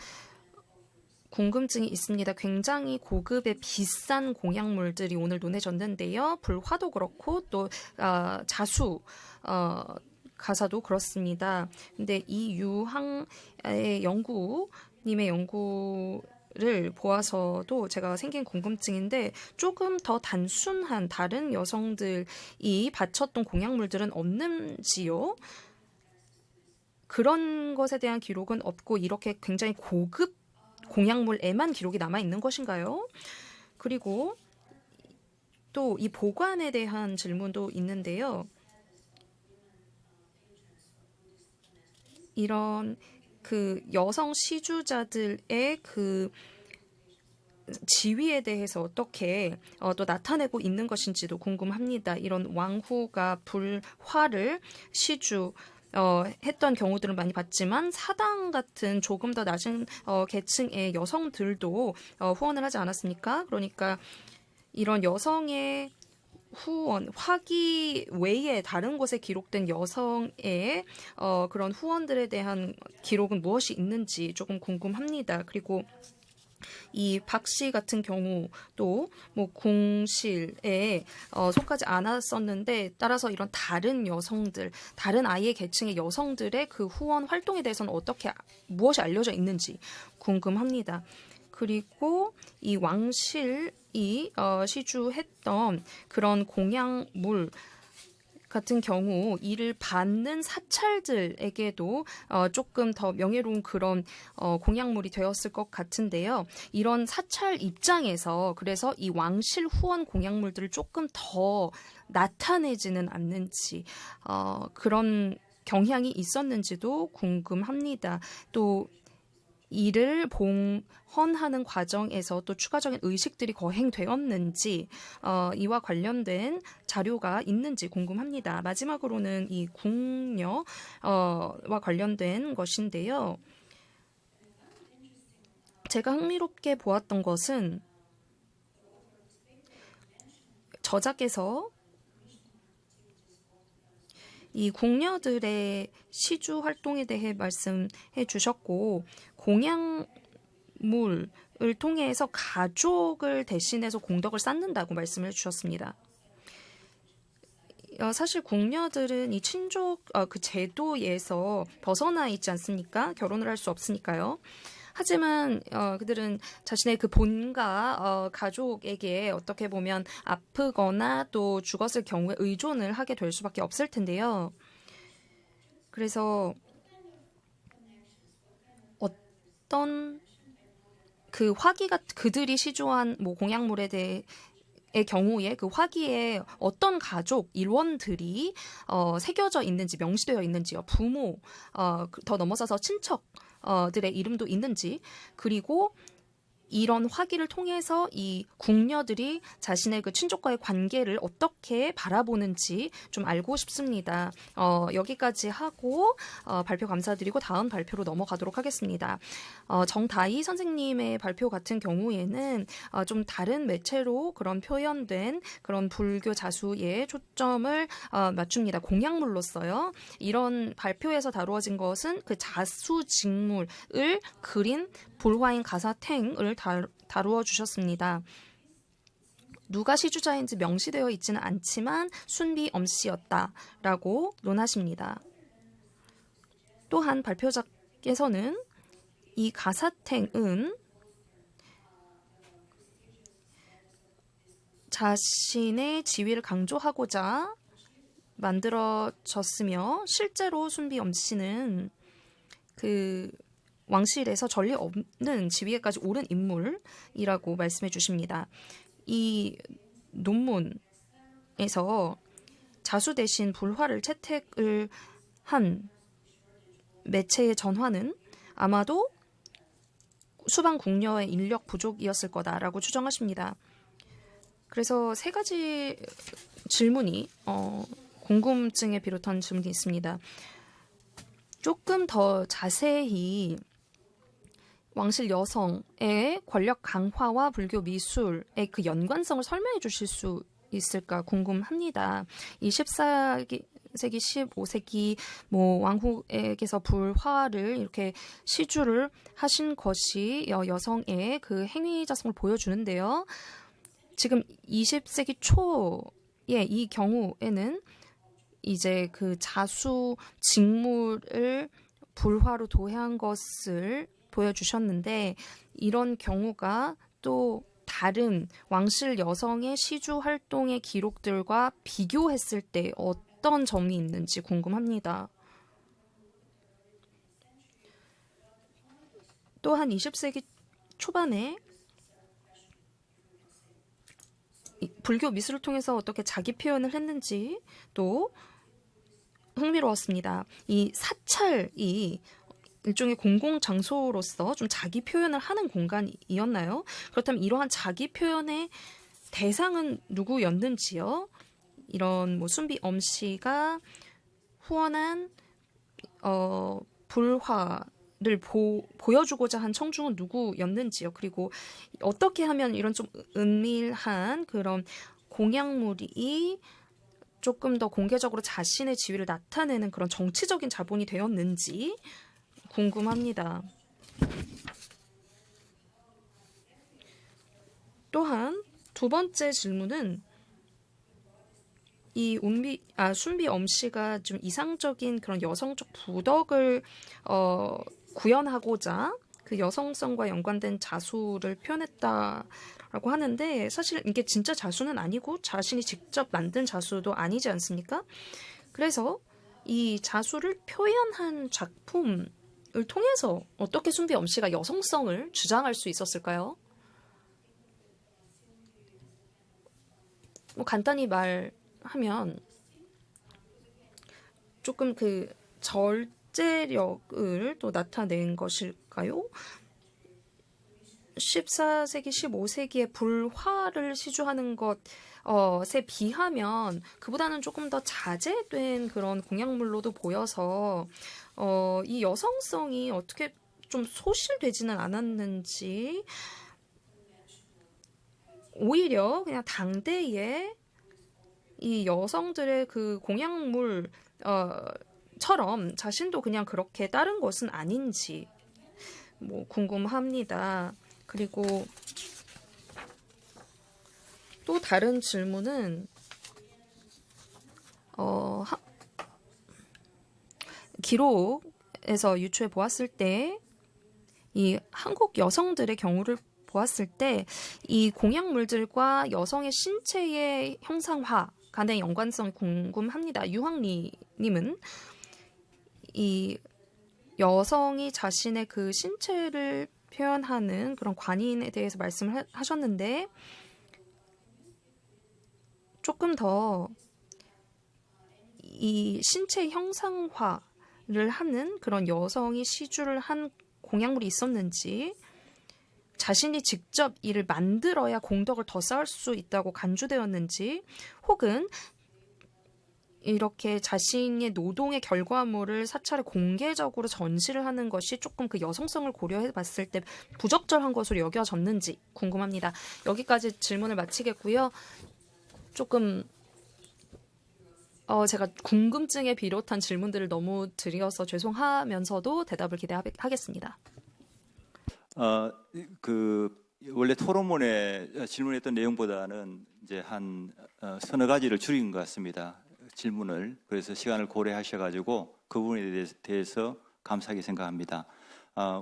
궁금증이 있습니다. 굉장히 고급의 비싼 공약물들이 오늘 논해졌는데요. 불화도 그렇고 또 자수 가사도 그렇습니다. 근데 이 유항의 님의 연구를 보아서도 제가 생긴 궁금증인데 조금 더 단순한 다른 여성들이 바쳤던 공약물들은 없는지요? 그런 것에 대한 기록은 없고 이렇게 굉장히 고급 공약물에만 기록이 남아 있는 것인가요? 그리고 또 이 보관에 대한 질문도 있는데요. 이런 그 여성 시주자들의 그 지위에 대해서 어떻게 또 나타내고 있는 것인지도 궁금합니다. 이런 왕후가 불화를 했던 경우들을 많이 봤지만 사당 같은 조금 더 낮은 계층의 여성들도 후원을 하지 않았습니까? 그러니까 이런 여성의 후원, 화기 외에 다른 곳에 기록된 여성의 그런 후원들에 대한 기록은 무엇이 있는지 조금 궁금합니다. 그리고 이 박 씨 같은 경우도 뭐 궁실에 속하지 않았었는데 따라서 이런 다른 여성들, 다른 아이의 계층의 여성들의 그 후원 활동에 대해서는 어떻게 무엇이 알려져 있는지 궁금합니다. 그리고 이 왕실이 시주했던 그런 공약물 같은 경우 이를 받는 사찰들에게도 조금 더 명예로운 그런 공약물이 되었을 것 같은데요. 이런 사찰 입장에서 그래서 이 왕실 후원 공약물들을 조금 더 나타내지는 않는지 그런 경향이 있었는지도 궁금합니다. 또 이를 봉헌하는 과정에서 또 추가적인 의식들이 거행되었는지 이와 관련된 자료가 있는지 궁금합니다. 마지막으로는 이 궁녀와 관련된 것인데요. 제가 흥미롭게 보았던 것은 저자께서 이 궁녀들의 시주 활동에 대해 말씀해 주셨고 공약물을 통해서 가족을 대신해서 공덕을 쌓는다고 말씀을 주셨습니다. 사실 궁녀들은 이 친족 그 제도에서 벗어나 있지 않습니까? 결혼을 할 수 없으니까요. 하지만 그들은 자신의 그 본가 가족에게 어떻게 보면 아프거나 또 죽었을 경우에 의존을 하게 될 수밖에 없을 텐데요. 그래서 어떤 그 화기가 그들이 시주한 뭐 공약물에 대해 의 경우에 그 화기에 어떤 가족 일원들이 새겨져 있는지 명시되어 있는지요. 부모 더 넘어서서 친척들의 이름도 있는지 그리고 이런 화기를 통해서 이 궁녀들이 자신의 그 친족과의 관계를 어떻게 바라보는지 좀 알고 싶습니다. 여기까지 하고 발표 감사드리고 다음 발표로 넘어가도록 하겠습니다. 정다희 선생님의 발표 같은 경우에는 좀 다른 매체로 그런 표현된 그런 불교 자수에 초점을 맞춥니다. 공약물로서요. 이런 발표에서 다루어진 것은 그 자수 직물을 그린 불화인 가사탱을 다루어 주셨습니다. 누가 시주자인지 명시되어 있지는 않지만 순비 엄씨였다라고 논하십니다. 또한 발표자께서는 이 가사탱은 자신의 지위를 강조하고자 만들어졌으며 실제로 순비 엄씨는 그 왕실에서 전례 없는 지위에까지 오른 인물이라고 말씀해 주십니다. 이 논문에서 자수 대신 불화를 채택을 한 매체의 전화는 아마도 수반 궁녀의 인력 부족이었을 거다라고 추정하십니다. 그래서 세 가지 질문이 궁금증에 비롯한 질문이 있습니다. 조금 더 자세히 왕실 여성의 권력 강화와 불교 미술의 그 연관성을 설명해 주실 수 있을까 궁금합니다. 이 14세기, 15세기 왕후에게서 불화를 이렇게 시주를 하신 것이 여성의 그 행위자성을 보여주는데요. 지금 20세기 초의 이 경우에는 이제 그 자수 직무를 불화로 도해한 것을 보여주셨는데 이런 경우가 또 다른 왕실 여성의 시주 활동의 기록들과 비교했을 때 어떤 점이 있는지 궁금합니다. 또한 20세기 초반에 불교 미술을 통해서 어떻게 자기 표현을 했는지 또 흥미로웠습니다. 이 사찰이 일종의 공공 장소로서 좀 자기 표현을 하는 공간이었나요? 그렇다면 이러한 자기 표현의 대상은 누구였는지요? 이런 순비 엄씨가 후원한 불화를 보여주고자 한 청중은 누구였는지요? 그리고 어떻게 하면 이런 좀 은밀한 그런 공약물이 조금 더 공개적으로 자신의 지위를 나타내는 그런 정치적인 자본이 되었는지 궁금합니다. 또한 두 번째 질문은 이 순비 엄씨가 좀 이상적인 그런 여성적 부덕을 구현하고자 그 여성성과 연관된 자수를 표현했다라고 하는데 사실 이게 진짜 자수는 아니고 자신이 직접 만든 자수도 아니지 않습니까? 그래서 이 자수를 표현한 작품을 통해서 어떻게 순비 엄씨가 여성성을 주장할 수 있었을까요? 간단히 말하면 조금 그 절제력을 또 나타낸 것일까요? 14세기, 15세기의 불화를 시주하는 것에 비하면 그보다는 조금 더 자제된 그런 공약물로도 보여서 이 여성성이 어떻게 좀 소실되지는 않았는지 오히려 그냥 당대에 이 여성들의 그 공약물 처럼 자신도 그냥 그렇게 따른 것은 아닌지 궁금합니다. 그리고 또 다른 질문은 기록에서 유추해 보았을 때 이 한국 여성들의 경우를 보았을 때 이 공약물들과 여성의 신체의 형상화 간의 연관성이 궁금합니다. 유황리님은 이 여성이 자신의 그 신체를 표현하는 그런 관인에 대해서 말씀을 하셨는데 조금 더 이 신체 형상화를 하는 그런 여성이 시주를 한 공약물이 있었는지 자신이 직접 이를 만들어야 공덕을 더 쌓을 수 있다고 간주되었는지 혹은 이렇게 자신의 노동의 결과물을 사찰에 공개적으로 전시를 하는 것이 조금 그 여성성을 고려해 봤을 때 부적절한 것으로 여겨졌는지 궁금합니다. 여기까지 질문을 마치겠고요. 조금 제가 궁금증에 비롯한 질문들을 너무 드려서 죄송하면서도 대답을 기대하겠습니다. 원래 토론문에 질문했던 내용보다는 이제 한 서너 가지를 줄인 것 같습니다. 질문을. 그래서 시간을 고려하셔가지고 그 부분에 대해서 감사하게 생각합니다.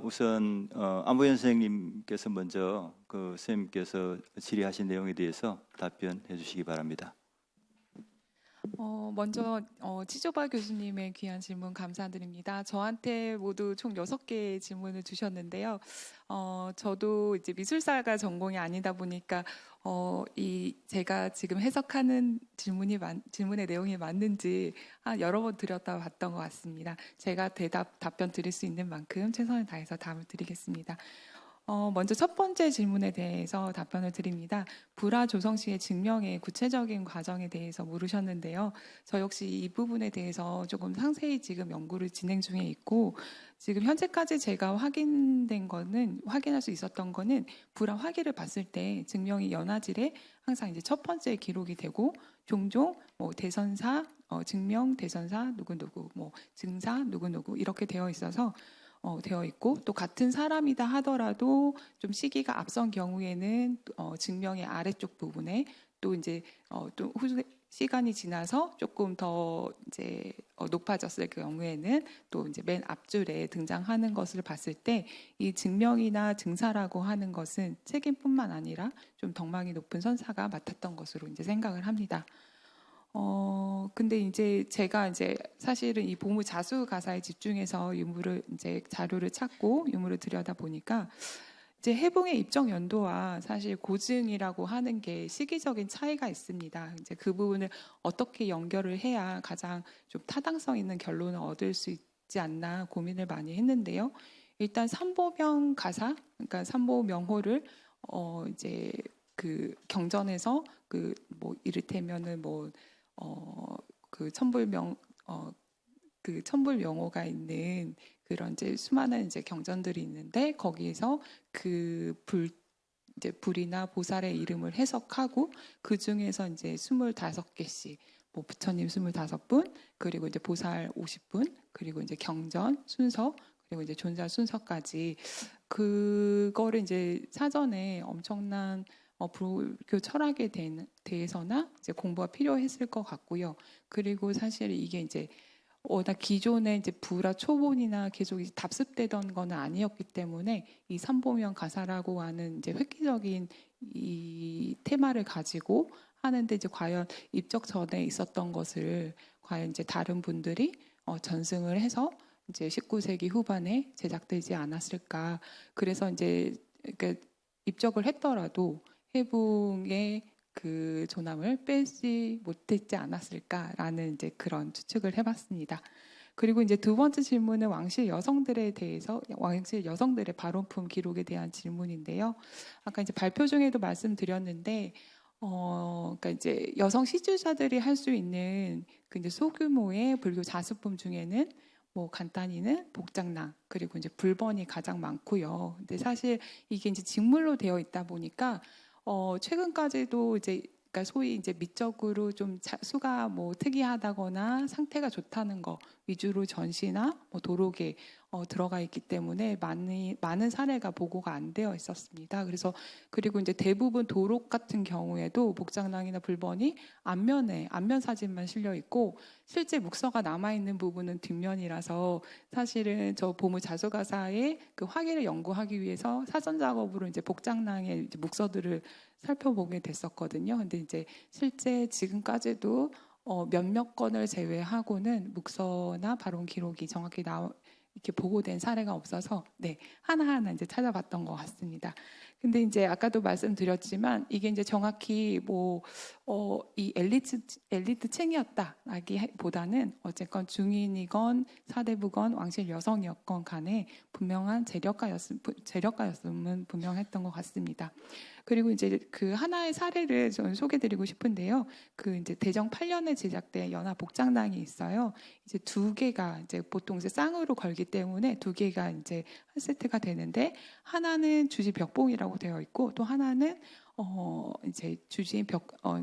우선 안보현 선생님께서 먼저 그 선생님께서 질의하신 내용에 대해서 답변해 주시기 바랍니다. 먼저 치조바 교수님의 귀한 질문 감사드립니다. 저한테 모두 총 6개의 질문을 주셨는데요. 저도 이제 미술사가 전공이 아니다 보니까 제가 지금 해석하는 질문의 내용이 맞는지 여러 번 들여다봤던 것 같습니다. 제가 답변 드릴 수 있는 만큼 최선을 다해서 답을 드리겠습니다. 먼저 첫 번째 질문에 대해서 답변을 드립니다. 불화 조성 시의 증명의 구체적인 과정에 대해서 물으셨는데요. 저 역시 이 부분에 대해서 조금 상세히 지금 연구를 진행 중에 있고, 지금 현재까지 제가 확인할 수 있었던 거는 불화 화기를 봤을 때 증명이 연화질에 항상 이제 첫 번째 기록이 되고, 종종 뭐 대선사, 증명 대선사 누구누구, 뭐 증사 누구누구 이렇게 되어 있고, 또 같은 사람이다 하더라도 좀 시기가 앞선 경우에는 증명의 아래쪽 부분에 또 이제 또 시간이 지나서 조금 더 이제 높아졌을 경우에는 또 이제 맨 앞줄에 등장하는 것을 봤을 때 이 증명이나 증사라고 하는 것은 책임뿐만 아니라 좀 덕망이 높은 선사가 맡았던 것으로 이제 생각을 합니다. 근데 이제 제가 이제 사실은 이 보무 자수 가사에 집중해서 자료를 찾고 유물을 들여다 보니까 이제 해봉의 입정 연도와 사실 고증이라고 하는 게 시기적인 차이가 있습니다. 이제 그 부분을 어떻게 연결을 해야 가장 좀 타당성 있는 결론을 얻을 수 있지 않나 고민을 많이 했는데요. 일단 삼보명 가사, 그러니까 삼보명호를 이제 그 경전에서 그 뭐 이를테면은 그 천불명호가 있는 그런 이제 수많은 이제 경전들이 있는데 거기에서 그 불이나 보살의 이름을 해석하고 그 중에서 이제 25개씩 뭐 부처님 25분, 그리고 이제 보살 50분, 그리고 이제 경전 순서, 그리고 이제 존자 순서까지 그거를 이제 사전에 엄청난 불교 철학에 대해서나 이제 공부가 필요했을 것 같고요. 그리고 사실 이게 이제 워낙 기존에 이제 불화 초본이나 계속 답습되던 거는 아니었기 때문에 이 삼보명 가사라고 하는 이제 획기적인 이 테마를 가지고 하는데 이제 과연 입적 전에 있었던 것을 과연 이제 다른 분들이 전승을 해서 이제 19세기 후반에 제작되지 않았을까. 그래서 이제 입적을 했더라도 해붕의 그 조남을 빼지 못했지 않았을까라는 이제 그런 추측을 해봤습니다. 그리고 이제 두 번째 질문은 왕실 여성들의 발언품 기록에 대한 질문인데요. 아까 이제 발표 중에도 말씀드렸는데, 그러니까 이제 여성 시주자들이 할 수 있는 그 이제 소규모의 불교 자수품 중에는 뭐 간단히는 복장랑 그리고 이제 불번이 가장 많고요. 근데 사실 이게 이제 직물로 되어 있다 보니까 최근까지도 이제 그러니까 소위 이제 미적으로 좀 수가 뭐 특이하다거나 상태가 좋다는 거 위주로 전시나 뭐 도록에 들어가 있기 때문에 많은 사례가 보고가 안 되어 있었습니다. 그리고 이제 대부분 도록 같은 경우에도 복장랑이나 불번이 안면 사진만 실려 있고 실제 묵서가 남아 있는 부분은 뒷면이라서 사실은 저 보무 자수가사의 그 화기를 연구하기 위해서 사전 작업으로 이제 복장랑의 이제 묵서들을 살펴보게 됐었거든요. 근데 이제 실제 지금까지도 몇몇 건을 제외하고는 묵서나 발언 기록이 정확히 이렇게 보고된 사례가 없어서 하나하나 이제 찾아봤던 것 같습니다. 근데 이제 아까도 말씀드렸지만 이게 이제 정확히 이 엘리트층이었다라기보다는 어쨌건 중인이건 사대부건 왕실 여성이었건 간에 분명한 재력가였음은 분명했던 것 같습니다. 그리고 이제 그 하나의 사례를 저는 소개드리고 싶은데요. 그 이제 대정 8년에 제작된 연화 복장랑이 있어요. 이제 두 개가 이제 보통 이제 쌍으로 걸기 때문에 두 개가 이제 한 세트가 되는데 하나는 주지 벽봉이라고 되어 있고 또 하나는 이제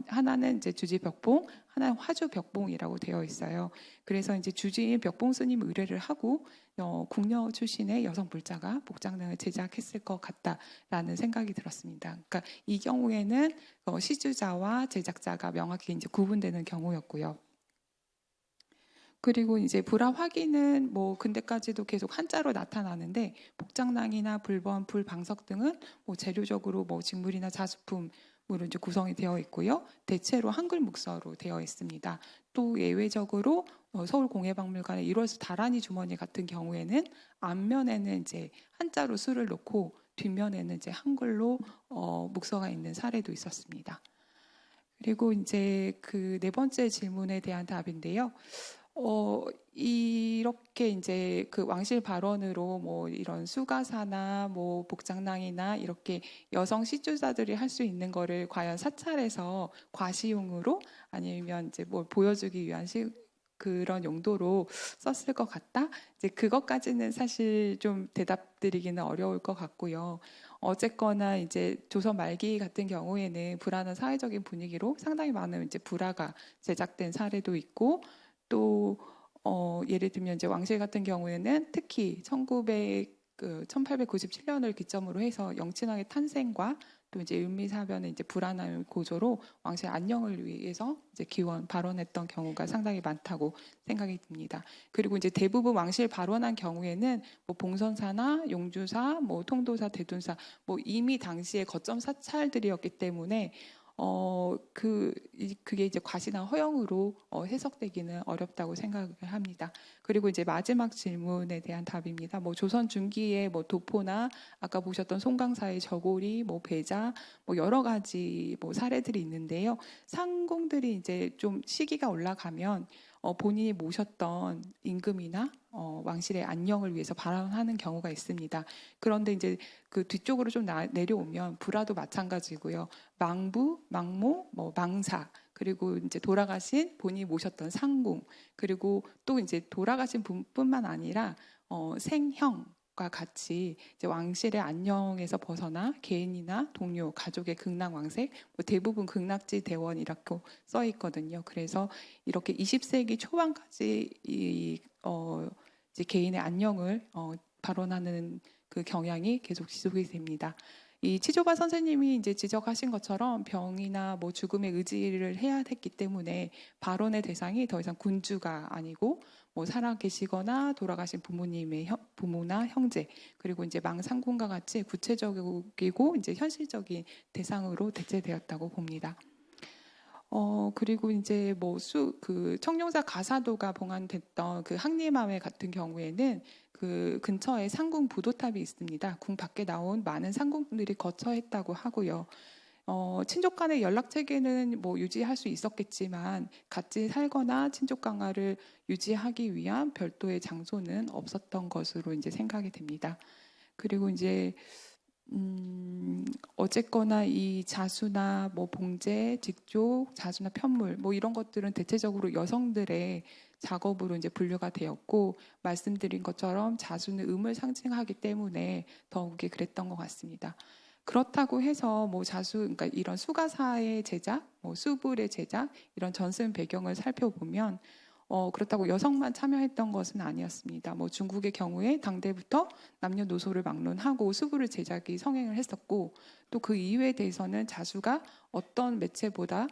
하나는 이제 주지 벽봉, 하나는 화주 벽봉이라고 되어 있어요. 그래서 이제 주지인 벽봉 스님 의뢰를 하고 궁녀 출신의 여성 불자가 복장등을 제작했을 것 같다라는 생각이 들었습니다. 그러니까 이 경우에는 시주자와 제작자가 명확히 이제 구분되는 경우였고요. 그리고 이제 불화 화기는 뭐 근대까지도 계속 한자로 나타나는데 복장낭이나 불번, 불방석 등은 뭐 재료적으로 뭐 직물이나 자수품으로 이제 구성이 되어 있고요. 대체로 한글 묵서로 되어 있습니다. 또 예외적으로 서울공예박물관의 1월수 다란이 주머니 같은 경우에는 앞면에는 이제 한자로 수를 놓고 뒷면에는 이제 한글로 묵서가 있는 사례도 있었습니다. 그리고 이제 그 네 번째 질문에 대한 답인데요. 이렇게 이제 그 왕실 발언으로 뭐 이런 수가사나 뭐 복장낭이나 이렇게 여성 시주자들이 할 수 있는 거를 과연 사찰에서 과시용으로 아니면 이제 뭘 보여주기 위한 그런 용도로 썼을 것 같다? 이제 그것까지는 사실 좀 대답드리기는 어려울 것 같고요. 어쨌거나 이제 조선 말기 같은 경우에는 불안한 사회적인 분위기로 상당히 많은 이제 불화가 제작된 사례도 있고 또 예를 들면 이제 왕실 같은 경우에는 특히 1897년을 기점으로 해서 영친왕의 탄생과 또 이제 을미사변의 이제 불안한 고조로 왕실 안녕을 위해서 이제 발언했던 경우가 상당히 많다고 생각이 듭니다. 그리고 이제 대부분 왕실 발언한 경우에는 뭐 봉선사나 용주사, 뭐 통도사, 대둔사 뭐 이미 당시에 거점 사찰들이었기 때문에 그게 이제 과시나 허영으로 해석되기는 어렵다고 생각을 합니다. 그리고 이제 마지막 질문에 대한 답입니다. 뭐 조선 중기의 뭐 도포나 아까 보셨던 송강사의 저고리, 뭐 배자, 뭐 여러 가지 뭐 사례들이 있는데요. 상공들이 이제 좀 시기가 올라가면 본인이 모셨던 임금이나 왕실의 안녕을 위해서 발언하는 경우가 있습니다. 그런데 이제 그 뒤쪽으로 좀 내려오면 불화도 마찬가지고요. 망부, 망모, 뭐 망사, 그리고 이제 돌아가신 본인이 모셨던 상궁, 그리고 또 이제 돌아가신 분뿐만 아니라 생형과 같이 이제 왕실의 안녕에서 벗어나 개인이나 동료, 가족의 극락왕색, 뭐 대부분 극락지 대원이라고 써 있거든요. 그래서 이렇게 20세기 초반까지 이제 개인의 안녕을 발언하는 그 경향이 계속 지속이 됩니다. 이 치조바 선생님이 이제 지적하신 것처럼 병이나 뭐 죽음의 의지를 해야 했기 때문에 발언의 대상이 더 이상 군주가 아니고 뭐 살아계시거나 돌아가신 부모님의 부모나 형제, 그리고 이제 망상군과 같이 구체적이고 이제 현실적인 대상으로 대체되었다고 봅니다. 그리고 이제 뭐 그 청룡사 가사도가 봉안됐던 그 항리마회 같은 경우에는 그 근처에 상궁 부도탑이 있습니다. 궁 밖에 나온 많은 상궁들이 거처했다고 하고요. 친족 간의 연락 체계는 뭐 유지할 수 있었겠지만 같이 살거나 친족 강화를 유지하기 위한 별도의 장소는 없었던 것으로 이제 생각이 됩니다. 그리고 이제 어쨌거나 이 자수나 뭐 봉제, 직족, 자수나 편물 뭐 이런 것들은 대체적으로 여성들의 작업으로 이제 분류가 되었고 말씀드린 것처럼 자수는 음을 상징하기 때문에 더욱이 그랬던 것 같습니다. 그렇다고 해서 뭐 그러니까 이런 수가사의 제작, 뭐 수불의 제작 이런 전승 배경을 살펴보면 그렇다고 여성만 참여했던 것은 아니었습니다. 뭐 중국의 경우에 당대부터 남녀노소를 막론하고 수불의 제작이 성행을 했었고 또 그 이유에 대해서는 자수가 어떤 매체보다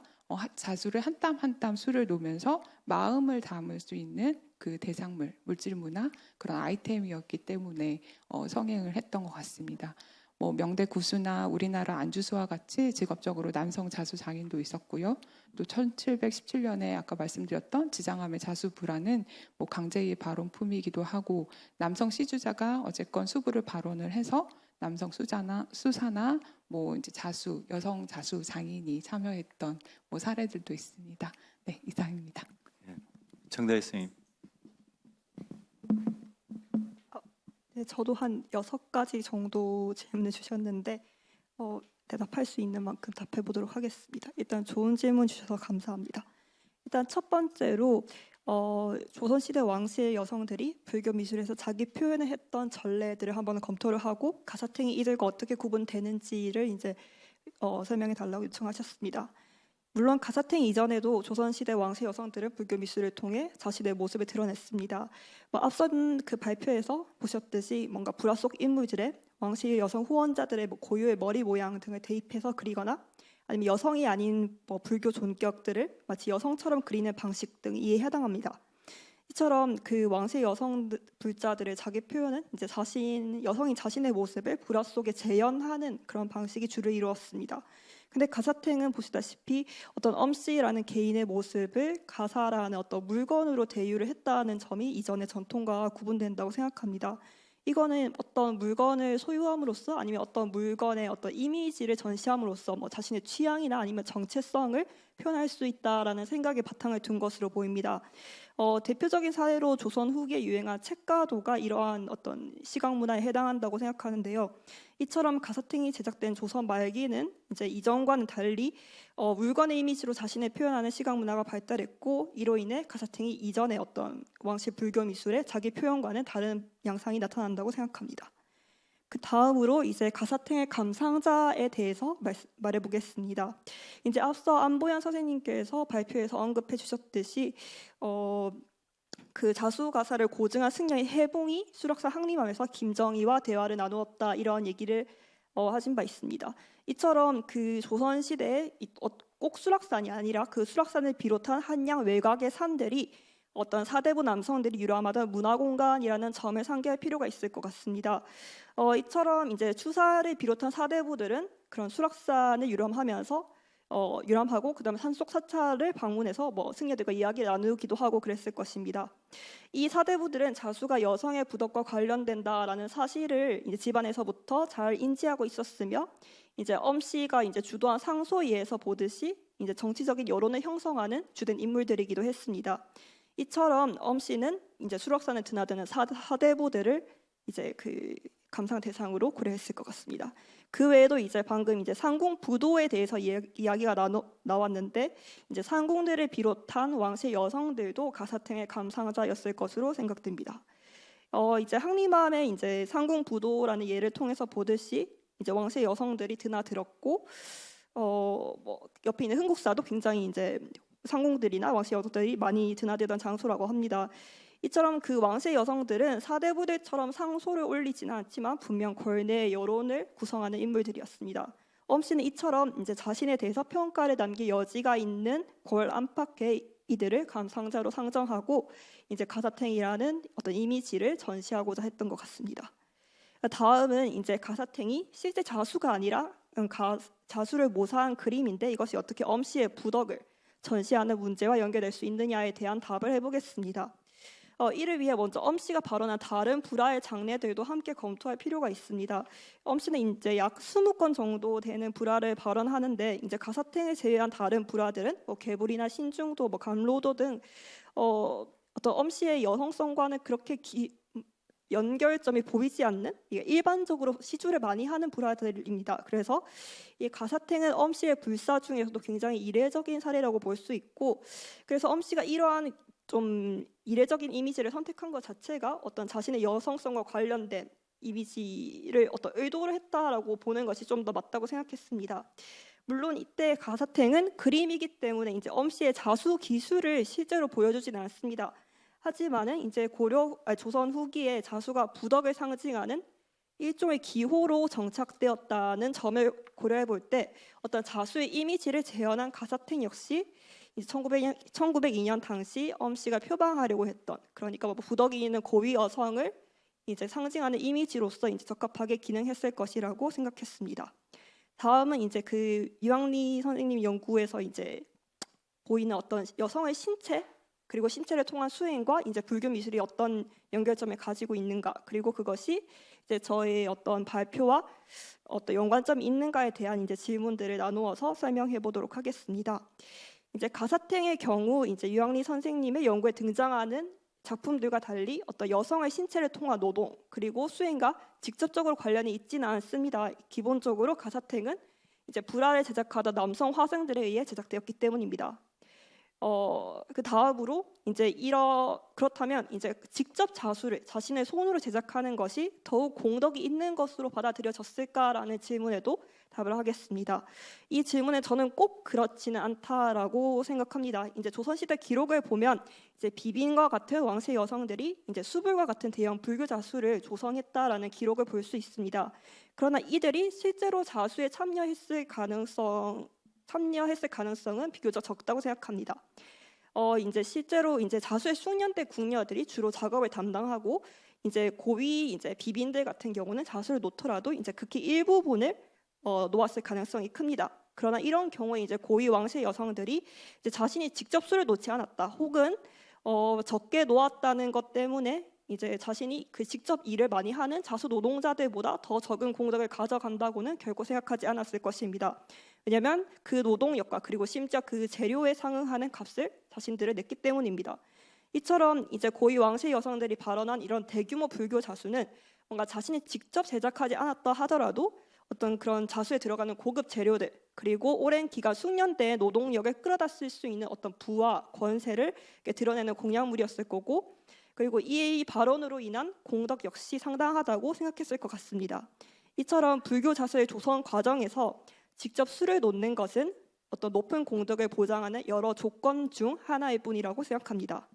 자수를 한 땀 한 땀 수를 놓으면서 마음을 담을 수 있는 그 대상물, 물질문화 그런 아이템이었기 때문에 성행을 했던 것 같습니다. 뭐 명대 구수나 우리나라 안주수와 같이 직업적으로 남성 자수 장인도 있었고요. 또 1717년에 아까 말씀드렸던 지장함의 자수 불화는 뭐 강제의 발언품이기도 하고 남성 시주자가 어쨌건 수부를 발언을 해서 남성 수사나 뭐 이제 자수, 여성 자수 장인이 참여했던 뭐 사례들도 있습니다. 네, 이상입니다. 정다희 선생님. 네, 저도 한 6가지 정도 질문을 주셨는데 대답할 수 있는 만큼 답해 보도록 하겠습니다. 일단 좋은 질문 주셔서 감사합니다. 일단 첫 번째로 조선시대 왕실 여성들이 불교 미술에서 자기 표현을 했던 전례들을 한번 검토를 하고 가사탱이 이들과 어떻게 구분되는지를 이제 설명해 달라고 요청하셨습니다. 물론 가사탱 이전에도 조선시대 왕실 여성들은 불교 미술을 통해 자신의 모습을 드러냈습니다. 앞선 그 발표에서 보셨듯이 뭔가 불화 속 인물들의 왕실 여성 후원자들의 고유의 머리 모양 등을 대입해서 그리거나 아니면 여성이 아닌 불교 존격들을 마치 여성처럼 그리는 방식 등 이에 해당합니다. 이처럼 그 왕실 여성 불자들의 자기 표현은 이제 여성이 자신의 모습을 불화 속에 재현하는 그런 방식이 주를 이루었습니다. 근데 가사탱은 보시다시피 어떤 엄씨라는 개인의 모습을 가사라는 어떤 물건으로 대유를 했다는 점이 이전의 전통과 구분된다고 생각합니다. 이거는 어떤 물건을 소유함으로써 아니면 어떤 물건의 어떤 이미지를 전시함으로써 자신의 취향이나 아니면 정체성을 표현할 수 있다라는 생각에 바탕을 둔 것으로 보입니다. 대표적인 사례로 조선 후기에 유행한 책가도가 이러한 어떤 시각 문화에 해당한다고 생각하는데요. 이처럼 가사탱이 제작된 조선 말기는 이제 이전과는 달리 물건의 이미지로 자신을 표현하는 시각 문화가 발달했고 이로 인해 가사탱이 이전의 어떤 왕실 불교 미술의 자기 표현과는 다른 양상이 나타난다고 생각합니다. 그 다음으로 이제 가사탱의 감상자에 대해서 말해보겠습니다. 이제 앞서 안보현 선생님께서 발표에서 언급해 주셨듯이 그 자수 가사를 고증한 승려인 해봉이 수락사 항림함에서 김정희와 대화를 나누었다 이런 얘기를 하신 바 있습니다. 이처럼 그 조선 시대에 꼭 수락산이 아니라 그 수락산을 비롯한 한양 외곽의 산들이 어떤 사대부 남성들이 유람하던 문화공간이라는 점을 상기할 필요가 있을 것 같습니다. 이처럼 이제 추사를 비롯한 사대부들은 그런 수락산을 유람하고 그다음에 산속 사찰을 방문해서 승려들과 이야기를 나누기도 하고 그랬을 것입니다. 이 사대부들은 자수가 여성의 부덕과 관련된다라는 사실을 이제 집안에서부터 잘 인지하고 있었으며 이제 엄씨가 이제 주도한 상소위에서 보듯이 이제 정치적인 여론을 형성하는 주된 인물들이기도 했습니다. 이처럼 엄씨는 이제 수락산을 드나드는 사대부들을 이제 그 감상 대상으로 고려했을 것 같습니다. 그 외에도 이제 방금 이제 상궁 부도에 대해서 이야기가 나왔는데 이제 상궁들을 비롯한 왕실 여성들도 가사탱의 감상자였을 것으로 생각됩니다. 이제 항림함의 이제 상궁 부도라는 예를 통해서 보듯이 이제 왕실 여성들이 드나들었고 옆에 있는 흥국사도 굉장히 이제 상궁들이나 왕실 여성들이 많이 드나들던 장소라고 합니다. 이처럼 그 왕실 여성들은 사대부들처럼 상소를 올리지는 않지만 분명 권내의 여론을 구성하는 인물들이었습니다. 엄씨는 이처럼 이제 자신에 대해서 평가를 남길 여지가 있는 권 안팎의 이들을 감상자로 상정하고 이제 가사탱이라는 어떤 이미지를 전시하고자 했던 것 같습니다. 다음은 이제 가사탱이 실제 자수가 아니라 자수를 모사한 그림인데 이것이 어떻게 엄씨의 부덕을 전시하는 문제와 연결될 수 있느냐에 대한 답을 해보겠습니다. 이를 위해 먼저 엄씨가 발언한 다른 불화의 장례들도 함께 검토할 필요가 있습니다. 엄씨는 이제 약 20건 정도 되는 불화를 발언하는데 이제 가사탱을 제외한 다른 불화들은 개불이나 신중도, 감로도 등 어떤 엄씨의 여성성과는 그렇게 연결점이 보이지 않는 일반적으로 시주를 많이 하는 불화들입니다. 그래서 이 가사탱은 엄씨의 불사 중에서도 굉장히 이례적인 사례라고 볼 수 있고, 그래서 엄씨가 이러한 좀 이례적인 이미지를 선택한 것 자체가 어떤 자신의 여성성과 관련된 이미지를 어떤 의도를 했다라고 보는 것이 좀 더 맞다고 생각했습니다. 물론 이때 가사탱은 그림이기 때문에 이제 엄씨의 자수 기술을 실제로 보여주지는 않습니다. 하지만은 이제 조선 후기에 자수가 부덕을 상징하는 일종의 기호로 정착되었다는 점을 고려해 볼 때 어떤 자수의 이미지를 재현한 가사탱 역시 1902년 당시 엄씨가 표방하려고 했던, 그러니까 부덕이 있는 고위 여성을 이제 상징하는 이미지로서 이제 적합하게 기능했을 것이라고 생각했습니다. 다음은 이제 그 유학리 선생님 연구에서 이제 보이는 어떤 여성의 신체 그리고 신체를 통한 수행과 이제 불교 미술이 어떤 연결점을 가지고 있는가, 그리고 그것이 이제 저의 어떤 발표와 어떤 연관점이 있는가에 대한 이제 질문들을 나누어서 설명해 보도록 하겠습니다. 이제 가사탱의 경우 이제 유학리 선생님의 연구에 등장하는 작품들과 달리 어떤 여성의 신체를 통한 노동 그리고 수행과 직접적으로 관련이 있지는 않습니다. 기본적으로 가사탱은 이제 불화를 제작하던 남성 화생들에 의해 제작되었기 때문입니다. 그 다음으로 이제 그렇다면 이제 직접 자수를 자신의 손으로 제작하는 것이 더욱 공덕이 있는 것으로 받아들여졌을까라는 질문에도 답을 하겠습니다. 이 질문에 저는 꼭 그렇지는 않다라고 생각합니다. 이제 조선시대 기록을 보면 이제 비빈과 같은 왕실 여성들이 이제 수불과 같은 대형 불교 자수를 조성했다라는 기록을 볼 수 있습니다. 그러나 이들이 실제로 자수에 참여했을 가능성은 비교적 적다고 생각합니다. 이제 실제로 이제 자수의 숙련대 궁녀들이 주로 작업을 담당하고 이제 고위 이제 비빈들 같은 경우는 자수를 놓더라도 이제 극히 일부분을 놓았을 가능성이 큽니다. 그러나 이런 경우에 이제 고위 왕실 여성들이 이제 자신이 직접 수를 놓지 않았다, 혹은 적게 놓았다는 것 때문에 이제 자신이 그 직접 일을 많이 하는 자수 노동자들보다 더 적은 공덕을 가져간다고는 결코 생각하지 않았을 것입니다. 왜냐하면 그 노동력과 그리고 심지어 그 재료에 상응하는 값을 자신들을 냈기 때문입니다. 이처럼 이제 고위 왕실 여성들이 발언한 이런 대규모 불교 자수는 뭔가 자신이 직접 제작하지 않았다 하더라도 어떤 그런 자수에 들어가는 고급 재료들, 그리고 오랜 기간 숙련대의 노동력을 끌어다 쓸 수 있는 어떤 부와 권세를 드러내는 공약물이었을 거고, 그리고 이 발언으로 인한 공덕 역시 상당하다고 생각했을 것 같습니다. 이처럼 불교 자수의 조성 과정에서 직접 수를 놓는 것은 어떤 높은 공덕을 보장하는 여러 조건 중 하나일 뿐이라고 생각합니다.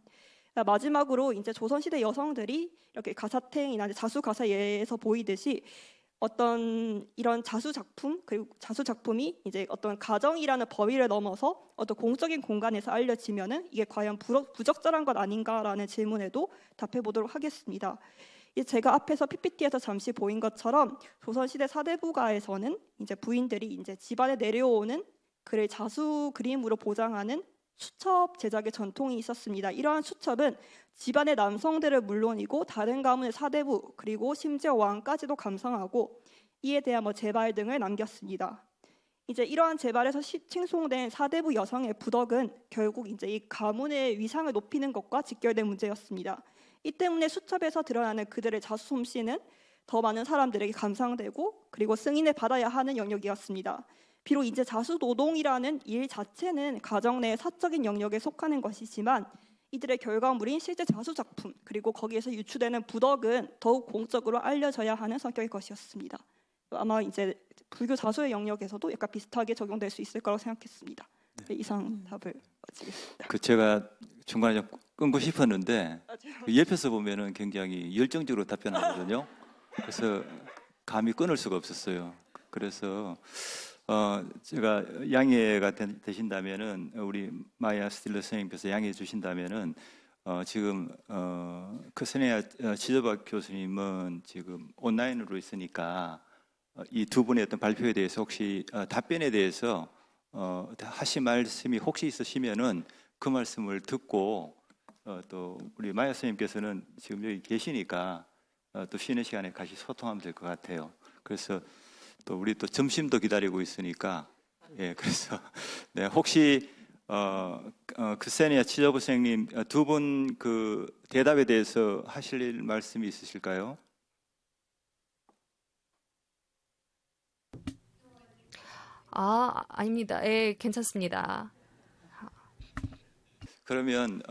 마지막으로 이제 조선시대 여성들이 이렇게 가사탱이나 자수 가사에서 보이듯이 어떤 이런 자수 작품, 그리고 자수 작품이 이제 어떤 가정이라는 범위를 넘어서 어떤 공적인 공간에서 알려지면은 이게 과연 부적절한 것 아닌가라는 질문에도 답해 보도록 하겠습니다. 제가 앞에서 PPT에서 잠시 보인 것처럼 조선시대 사대부가에서는 이제 부인들이 이제 집안에 내려오는 글을 자수 그림으로 보장하는 수첩 제작의 전통이 있었습니다. 이러한 수첩은 집안의 남성들을 물론이고 다른 가문의 사대부, 그리고 심지어 왕까지도 감상하고 이에 대한 제발 등을 남겼습니다. 이제 이러한 제발에서 칭송된 사대부 여성의 부덕은 결국 이제 이 가문의 위상을 높이는 것과 직결된 문제였습니다. 이 때문에 수첩에서 드러나는 그들의 자수 솜씨는 더 많은 사람들에게 감상되고 그리고 승인을 받아야 하는 영역이었습니다. 비록 이제 자수 노동이라는 일 자체는 가정 내의 사적인 영역에 속하는 것이지만 이들의 결과물인 실제 자수 작품, 그리고 거기에서 유추되는 부덕은 더욱 공적으로 알려져야 하는 성격의 것이었습니다. 아마 이제 불교 자수의 영역에서도 약간 비슷하게 적용될 수 있을 거라고 생각했습니다. 네, 이상 답을 마치겠습니다. 제가 중간에 좀 끊고 싶었는데 옆에서 보면은 굉장히 열정적으로 답변하거든요. 그래서 감히 끊을 수가 없었어요. 그래서 제가 양해가 되신다면은 우리 마야 스틸러 선생님께서 양해해 주신다면은 지금 크세네아 지저박 교수님은 지금 온라인으로 있으니까 이 두 분의 어떤 발표에 대해서 혹시 답변에 대해서 하신 말씀이 혹시 있으시면은 그 말씀을 듣고 또 우리 마야 선생님께서는 지금 여기 계시니까 또 쉬는 시간에 같이 소통하면 될 것 같아요. 그래서 또 우리 또 점심도 기다리고 있으니까 그래서 네, 혹시 크세니아 치저브 선생님 두 분 그 대답에 대해서 하실 말씀이 있으실까요? 아닙니다. 예, 괜찮습니다. 그러면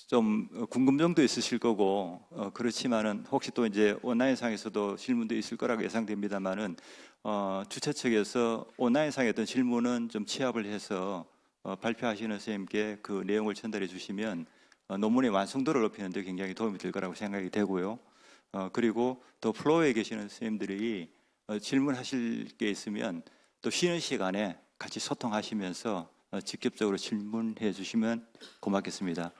좀 궁금증도 있으실 거고 그렇지만은 혹시 또 이제 온라인상에서도 질문도 있을 거라고 예상됩니다만은 주최 측에서 온라인상에 어떤 질문은 좀 취합을 해서 발표하시는 선생님께 그 내용을 전달해 주시면 논문의 완성도를 높이는 데 굉장히 도움이 될 거라고 생각이 되고요. 그리고 또 플로어에 계시는 선생님들이 질문하실 게 있으면 또 쉬는 시간에 같이 소통하시면서 직접적으로 질문해 주시면 고맙겠습니다.